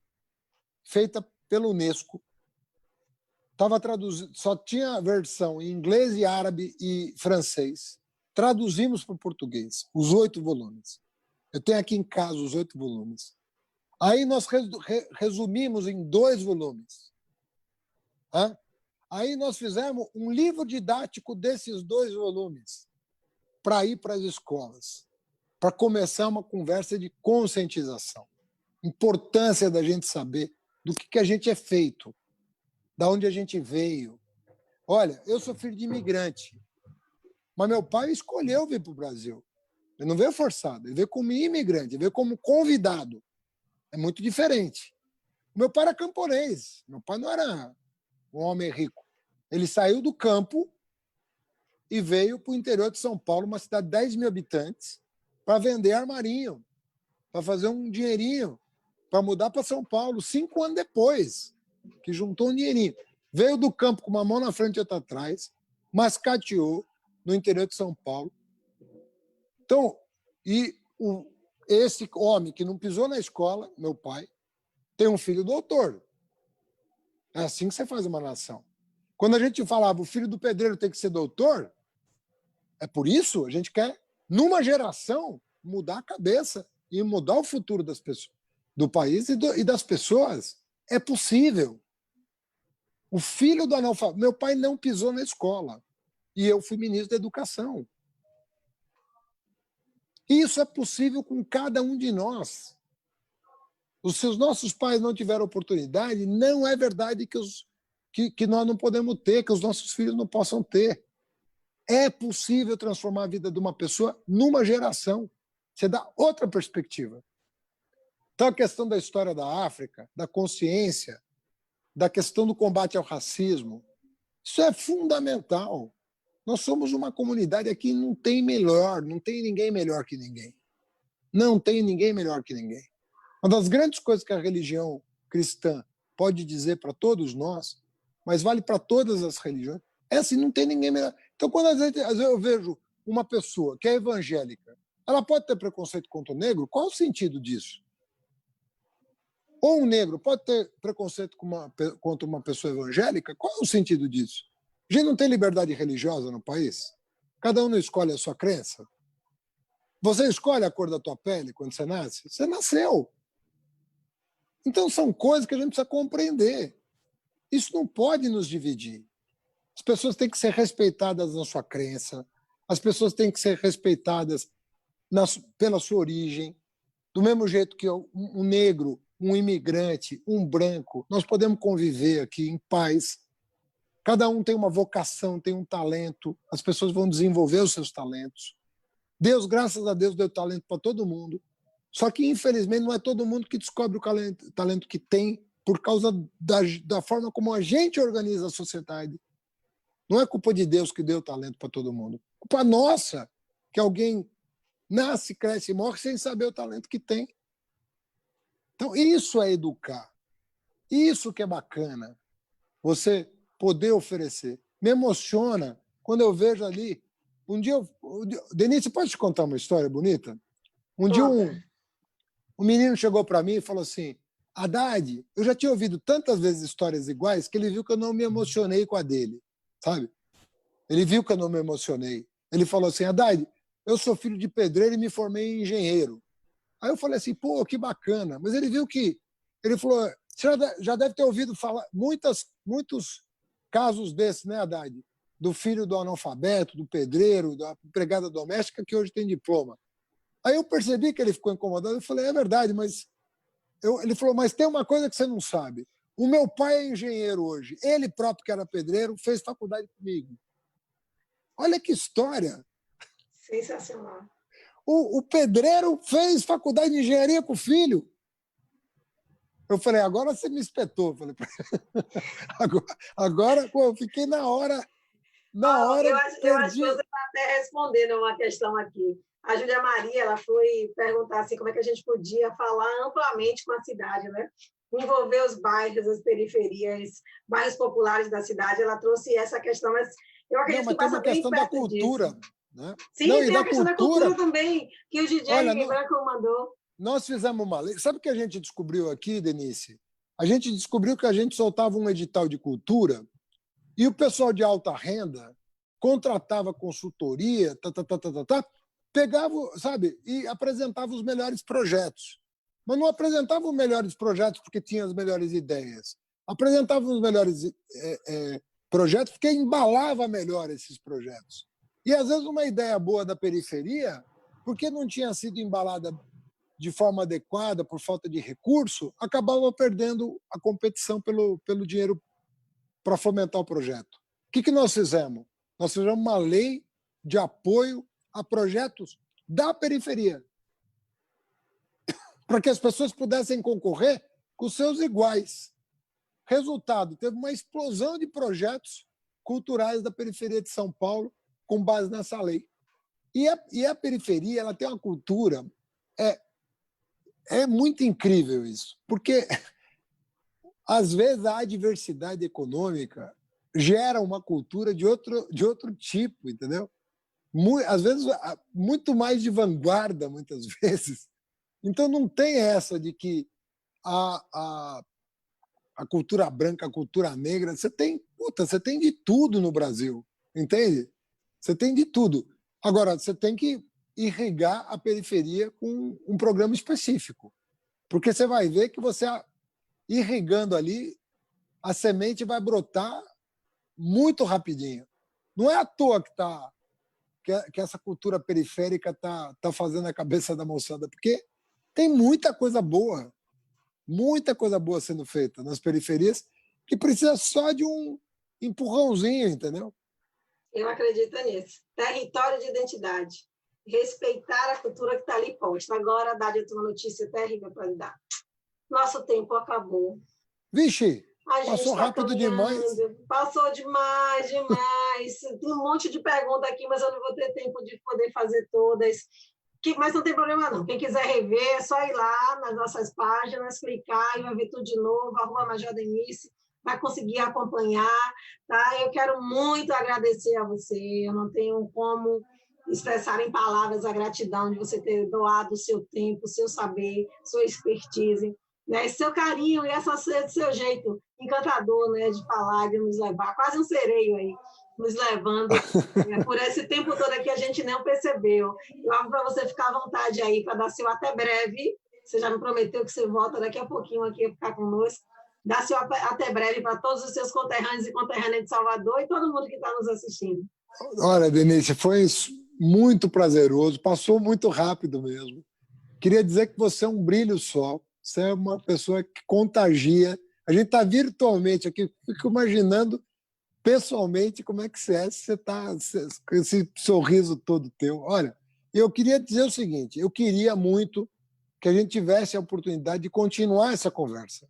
feita pela Unesco. Estava traduzido, só tinha a versão em inglês e árabe e francês. Traduzimos para o português, os 8 volumes. Eu tenho aqui em casa os 8 volumes. Aí nós resumimos em 2 volumes. Aí nós fizemos um livro didático desses 2 volumes para ir para as escolas, para começar uma conversa de conscientização. Importância da gente saber do que a gente é feito, da onde a gente veio. Olha, eu sou filho de imigrante, mas meu pai escolheu vir para o Brasil. Ele não veio forçado, ele veio como imigrante, ele veio como convidado. É muito diferente. Meu pai era camponês, meu pai não era um homem rico. Ele saiu do campo e veio para o interior de São Paulo, uma cidade de 10 mil habitantes, para vender armarinho, para fazer um dinheirinho, para mudar para São Paulo, 5 anos depois, que juntou um dinheirinho. Veio do campo com uma mão na frente e outra atrás, mascateou no interior de São Paulo. Então, esse homem que não pisou na escola, meu pai, tem um filho doutor. É assim que você faz uma nação. Quando a gente falava o filho do pedreiro tem que ser doutor, é por isso a gente quer, numa geração, mudar a cabeça e mudar o futuro das pessoas, do país e das pessoas. É possível. O filho do analfabeto... Meu pai não pisou na escola e eu fui ministro da Educação. Isso é possível com cada um de nós. Se os nossos pais não tiveram oportunidade, não é verdade que nós não podemos ter, que os nossos filhos não possam ter. É possível transformar a vida de uma pessoa numa geração. Você dá outra perspectiva. Então, a questão da história da África, da consciência, da questão do combate ao racismo, isso é fundamental. Nós somos uma comunidade aqui, não tem ninguém melhor que ninguém. Não tem ninguém melhor que ninguém. Uma das grandes coisas que a religião cristã pode dizer para todos nós, mas vale para todas as religiões, é assim, não tem ninguém melhor. Então, quando às vezes eu vejo uma pessoa que é evangélica, ela pode ter preconceito contra o negro? Qual o sentido disso? Ou um negro pode ter preconceito contra uma pessoa evangélica? Qual é o sentido disso? A gente não tem liberdade religiosa no país? Cada um não escolhe a sua crença? Você escolhe a cor da tua pele quando você nasce? Você nasceu. Então, são coisas que a gente precisa compreender. Isso não pode nos dividir. As pessoas têm que ser respeitadas na sua crença, as pessoas têm que ser respeitadas pela sua origem, do mesmo jeito que um negro, um imigrante, um branco, nós podemos conviver aqui em paz. Cada um tem uma vocação, tem um talento, as pessoas vão desenvolver os seus talentos. Deus, graças a Deus, deu talento para todo mundo. Só que, infelizmente, não é todo mundo que descobre o talento que tem por causa da forma como a gente organiza a sociedade. Não é culpa de Deus que deu talento para todo mundo. Culpa nossa, que alguém nasce, cresce e morre sem saber o talento que tem. Então, isso é educar. Isso que é bacana. Você poder oferecer. Me emociona quando eu vejo ali. Um dia, Denise, pode te contar uma história bonita? Um dia um menino chegou para mim e falou assim: Haddad, eu já tinha ouvido tantas vezes histórias iguais que ele viu que eu não me emocionei com a dele, sabe? Ele viu que eu não me emocionei. Ele falou assim: Haddad, eu sou filho de pedreiro e me formei em engenheiro. Aí eu falei assim: pô, que bacana. Mas ele viu que... Ele falou: você já deve ter ouvido falar muitos casos desses, né, Haddad? Do filho do analfabeto, do pedreiro, da empregada doméstica que hoje tem diploma. Aí eu percebi que ele ficou incomodado. Eu falei: é verdade, mas... Ele falou: mas tem uma coisa que você não sabe. O meu pai é engenheiro hoje. Ele próprio, que era pedreiro, fez faculdade comigo. Olha que história. Sensacional. O pedreiro fez faculdade de engenharia com o filho. Eu falei: agora você me espetou. Eu falei, agora pô, eu fiquei na hora. Eu acho que você vai até responder uma questão aqui. A Júlia Maria, ela foi perguntar assim, como é que a gente podia falar amplamente com a cidade, né? Envolver os bairros, as periferias, bairros populares da cidade. Ela trouxe essa questão, mas eu acredito que passa bem perto da cultura, disso. Né? Sim, não, tem a questão da cultura também, que o DJ Branco mandou. Nós fizemos uma lei. Sabe o que a gente descobriu aqui, Denise? A gente descobriu que a gente soltava um edital de cultura e o pessoal de alta renda contratava consultoria, pegava, sabe, e apresentava os melhores projetos. Mas não apresentava os melhores projetos porque tinha as melhores ideias. Apresentava os melhores projetos porque embalava melhor esses projetos. E, às vezes, uma ideia boa da periferia, porque não tinha sido embalada de forma adequada, por falta de recurso, acabava perdendo a competição pelo dinheiro para fomentar o projeto. O que nós fizemos? Nós fizemos uma lei de apoio a projetos da periferia, para que as pessoas pudessem concorrer com seus iguais. Resultado, teve uma explosão de projetos culturais da periferia de São Paulo com base nessa lei. E a periferia, ela tem uma cultura... É muito incrível isso, porque, às vezes, a adversidade econômica gera uma cultura de outro tipo, entendeu? Às vezes, muito mais de vanguarda, muitas vezes. Então, não tem essa de que a cultura branca, a cultura negra, você tem de tudo no Brasil, entende? Você tem de tudo. Agora, você tem que irrigar a periferia com um programa específico, porque você vai ver que você, irrigando ali, a semente vai brotar muito rapidinho. Não é à toa que essa cultura periférica tá fazendo a cabeça da moçada, porque tem muita coisa boa sendo feita nas periferias que precisa só de um empurrãozinho, entendeu? Eu acredito nisso. Território de identidade. Respeitar a cultura que está ali posta. Agora, Haddad, eu tenho uma notícia terrível para lhe dar. Nosso tempo acabou. Vixe, passou rápido demais. Passou demais. Tem um monte de perguntas aqui, mas eu não vou ter tempo de poder fazer todas. Mas não tem problema, não. Quem quiser rever, é só ir lá nas nossas páginas, clicar e vai ver tudo de novo, @Major Denise, vai conseguir acompanhar. Tá? Eu quero muito agradecer a você. Eu não tenho como expressar em palavras a gratidão de você ter doado o seu tempo, o seu saber, sua expertise, né? Seu carinho e seu jeito encantador, né, de falar, de nos levar, quase um sereio aí, nos levando por esse tempo todo aqui, a gente não percebeu. Eu abro para você ficar à vontade aí, para dar seu até breve. Você já me prometeu que você volta daqui a pouquinho aqui a ficar conosco. Dá seu até breve para todos os seus conterrâneos e conterrâneas de Salvador e todo mundo que está nos assistindo. Olha, Denise, foi muito prazeroso, passou muito rápido mesmo. Queria dizer que você é um brilho só, você é uma pessoa que contagia. A gente está virtualmente aqui, fico imaginando pessoalmente, como é que você é, se você está com esse sorriso todo teu. Olha, eu queria dizer o seguinte, eu queria muito que a gente tivesse a oportunidade de continuar essa conversa.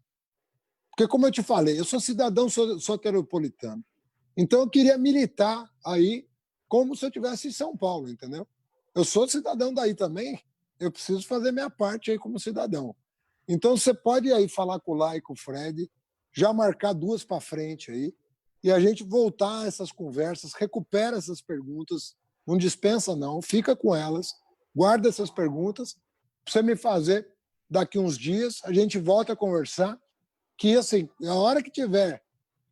Porque, como eu te falei, eu sou cidadão soteropolitano. Então, eu queria militar aí como se eu estivesse em São Paulo, entendeu? Eu sou cidadão daí também, eu preciso fazer minha parte aí como cidadão. Então, você pode aí falar com o Lá e com o Fred, já marcar 2 para frente aí, e a gente voltar a essas conversas, recupera essas perguntas, não dispensa não, fica com elas, guarda essas perguntas, para você me fazer daqui uns dias, a gente volta a conversar, que assim, a hora que tiver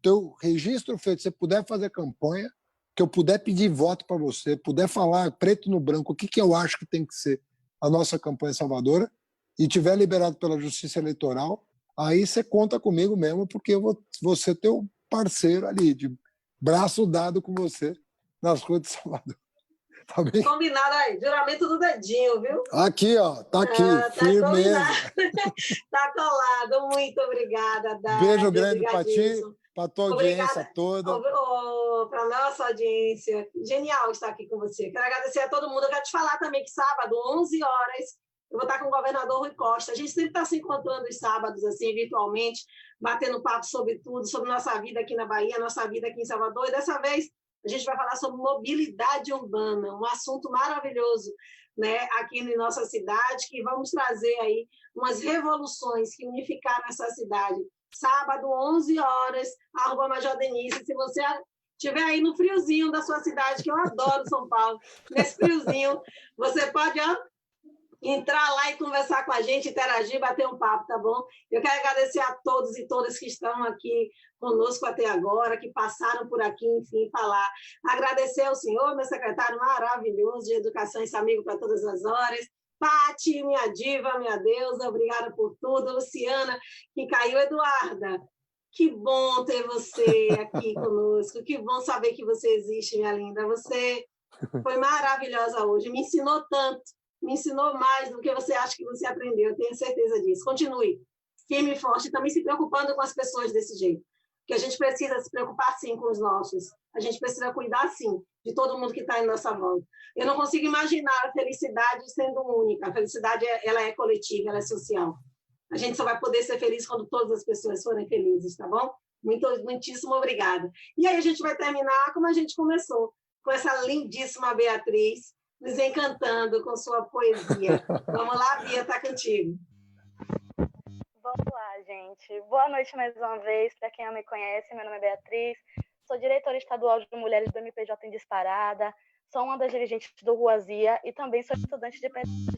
teu registro feito, você puder fazer campanha, que eu puder pedir voto para você, puder falar preto no branco o que eu acho que tem que ser a nossa campanha salvadora, e tiver liberado pela Justiça Eleitoral, aí você conta comigo mesmo, porque eu vou ser teu parceiro ali, de braço dado com você nas ruas de Salvador. Tá bem? Combinado aí, juramento do dedinho, viu? Aqui, ó, tá aqui, firmeza. Tá colado, muito obrigada, Haddad. Beijo grande para ti, para tua audiência toda. Para a nossa audiência. Genial estar aqui com você. Quero agradecer a todo mundo. Eu quero te falar também que sábado, 11 horas, eu vou estar com o governador Rui Costa. A gente sempre está se encontrando os sábados, assim, virtualmente, batendo papo sobre tudo, sobre nossa vida aqui na Bahia, nossa vida aqui em Salvador. E dessa vez a gente vai falar sobre mobilidade urbana, um assunto maravilhoso, né, aqui na nossa cidade, que vamos trazer aí umas revoluções que unificaram essa cidade. Sábado, 11 horas, a Rua Major Denise. Se você estiver aí no friozinho da sua cidade, que eu adoro São Paulo, nesse friozinho, você pode entrar lá e conversar com a gente, interagir, bater um papo, tá bom? Eu quero agradecer a todos e todas que estão aqui conosco até agora, que passaram por aqui, enfim, falar. Agradecer ao senhor, meu secretário maravilhoso de Educação, esse amigo para todas as horas. Pati, minha diva, minha deusa, obrigada por tudo. Luciana, que caiu. Eduarda, que bom ter você aqui conosco, que bom saber que você existe, minha linda. Você foi maravilhosa hoje, me ensinou tanto, me ensinou mais do que você acha que você aprendeu, eu tenho certeza disso. Continue firme e forte, também se preocupando com as pessoas desse jeito, porque a gente precisa se preocupar, sim, com os nossos, a gente precisa cuidar, sim, de todo mundo que está em nossa volta. Eu não consigo imaginar a felicidade sendo única, a felicidade ela é coletiva, ela é social. A gente só vai poder ser feliz quando todas as pessoas forem felizes, tá bom? Muitíssimo obrigada. E aí a gente vai terminar como a gente começou, com essa lindíssima Beatriz, nos encantando com sua poesia. Vamos lá, Bia, está contigo. Vamos lá, gente. Boa noite mais uma vez. Para quem não me conhece, meu nome é Beatriz, sou diretora estadual de Mulheres do MPJ em Disparada, sou uma das dirigentes do Ruazia e também sou estudante de pedagogia.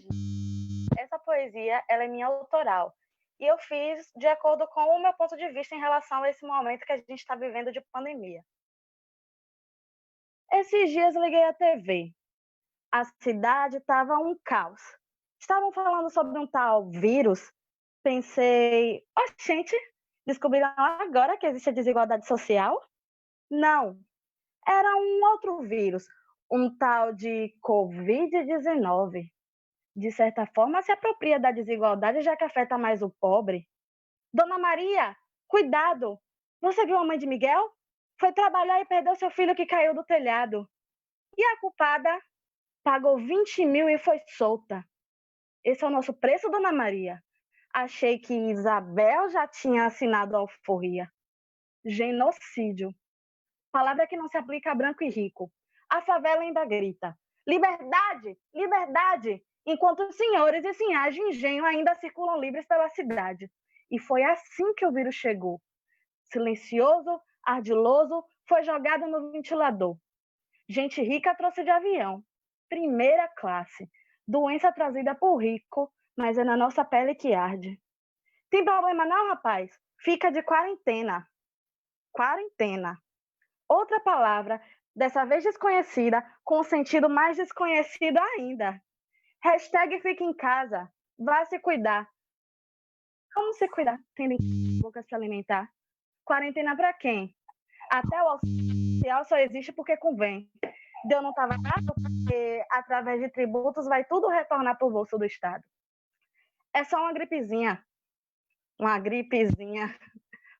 Essa poesia ela é minha autoral e eu fiz de acordo com o meu ponto de vista em relação a esse momento que a gente está vivendo de pandemia. Esses dias liguei a TV. A cidade estava um caos. Estavam falando sobre um tal vírus. Pensei, gente, descobriram agora que existe a desigualdade social? Não, era um outro vírus, um tal de Covid-19. De certa forma, se apropria da desigualdade, já que afeta mais o pobre. Dona Maria, cuidado! Você viu a mãe de Miguel? Foi trabalhar e perdeu seu filho que caiu do telhado. E a culpada pagou 20 mil e foi solta. Esse é o nosso preço, Dona Maria. Achei que Isabel já tinha assinado a alforria. Genocídio. Palavra que não se aplica a branco e rico. A favela ainda grita. Liberdade! Liberdade! Enquanto os senhores e senhas de engenho ainda circulam livres pela cidade. E foi assim que o vírus chegou. Silencioso, ardiloso, foi jogado no ventilador. Gente rica trouxe de avião. Primeira classe. Doença trazida por rico, mas é na nossa pele que arde. Tem problema não, rapaz? Fica de quarentena. Quarentena. Outra palavra, dessa vez desconhecida, com um sentido mais desconhecido ainda. Hashtag fica em casa. Vá se cuidar. Como se cuidar? Tendo boca se alimentar. Quarentena para quem? Até o auxílio social só existe porque convém. Deus não estava nada porque, através de tributos, vai tudo retornar para o bolso do Estado. É só uma gripezinha. Uma gripezinha.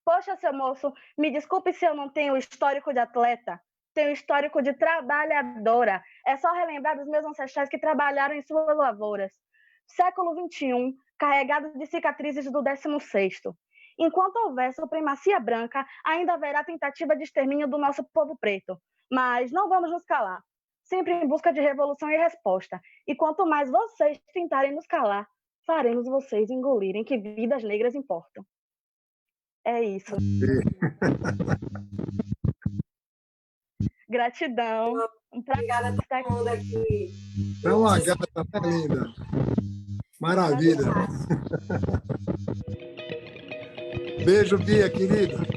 Poxa, seu moço, me desculpe se eu não tenho histórico de atleta, tenho histórico de trabalhadora. É só relembrar dos meus ancestrais que trabalharam em suas lavouras. Século XXI, carregado de cicatrizes do 16º. Enquanto houver supremacia branca, ainda haverá tentativa de extermínio do nosso povo preto. Mas não vamos nos calar, sempre em busca de revolução e resposta. E quanto mais vocês tentarem nos calar, faremos vocês engolirem que vidas negras importam. É isso. Gratidão. Obrigada a todo mundo aqui. É uma gata, tá linda. Maravilha. Beijo, Bia, querida.